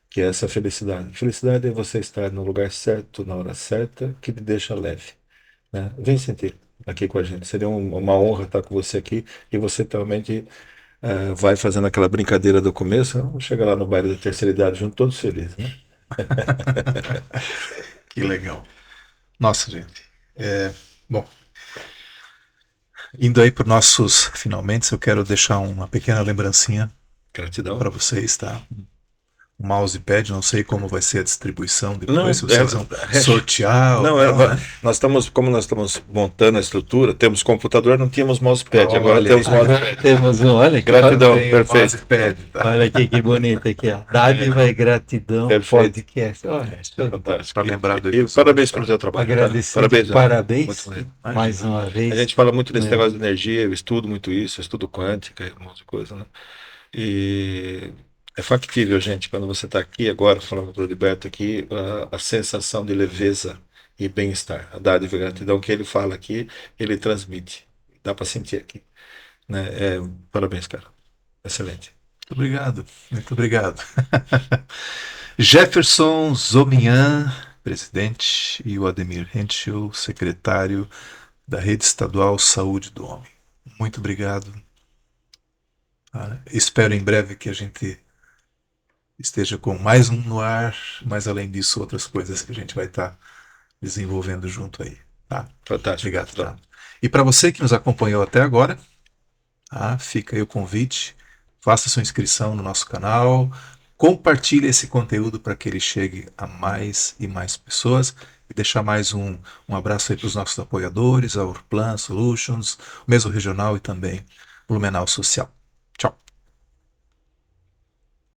que é essa felicidade. Felicidade é você estar no lugar certo, na hora certa, que te deixa leve, né? Vem sentir aqui com a gente. Seria uma honra estar com você aqui e você realmente vai fazendo aquela brincadeira do começo. Vamos chegar lá no baile da terceira idade junto, todos felizes, né? Que legal. Nossa, gente. Bom, indo aí para os nossos finalmente, eu quero deixar uma pequena lembrancinha Gratidão. para vocês, tá? Um mousepad, não sei como vai ser a distribuição depois, Não, se vocês vão sortear ou não, não, né? como nós estamos montando a estrutura, temos computador, não tínhamos mousepad, agora Olha aí. temos mousepad. Agora temos um, olha que, Gratidão, Tem o perfeito. mousepad, tá? olha aqui que bonito aqui, ó. Dádiva e gratidão, Perfeito. podcast. Olha, show de bola. Fantástico. Para lembrar do E episódio. parabéns pelo teu trabalho. Tá? Agradecer, Parabéns. parabéns Muito mais uma A vez. gente fala muito desse É. negócio de energia, eu estudo muito isso, eu estudo quântica e um monte de coisa, né? E é factível, gente, quando você está aqui agora, falando para o Liberto aqui, a sensação de leveza e bem-estar, a dádiva e gratidão que ele fala aqui, ele transmite. Dá para sentir aqui, né? Parabéns, cara. Excelente. Muito obrigado, muito obrigado. Jefferson Zominhan, presidente, e o Ademir Henschel, secretário da Rede Estadual Saúde do Homem. Muito obrigado. Espero em breve que a gente esteja com mais um no ar, mas além disso, outras coisas que a gente vai estar desenvolvendo junto aí. Tá? Fantástico. Obrigado, tá? E para você que nos acompanhou até agora, tá? Fica aí o convite, faça sua inscrição no nosso canal, compartilhe esse conteúdo para que ele chegue a mais e mais pessoas. E deixar mais um abraço aí para os nossos apoiadores, a Urplan Solutions, o Meso Regional e também Blumenau Social.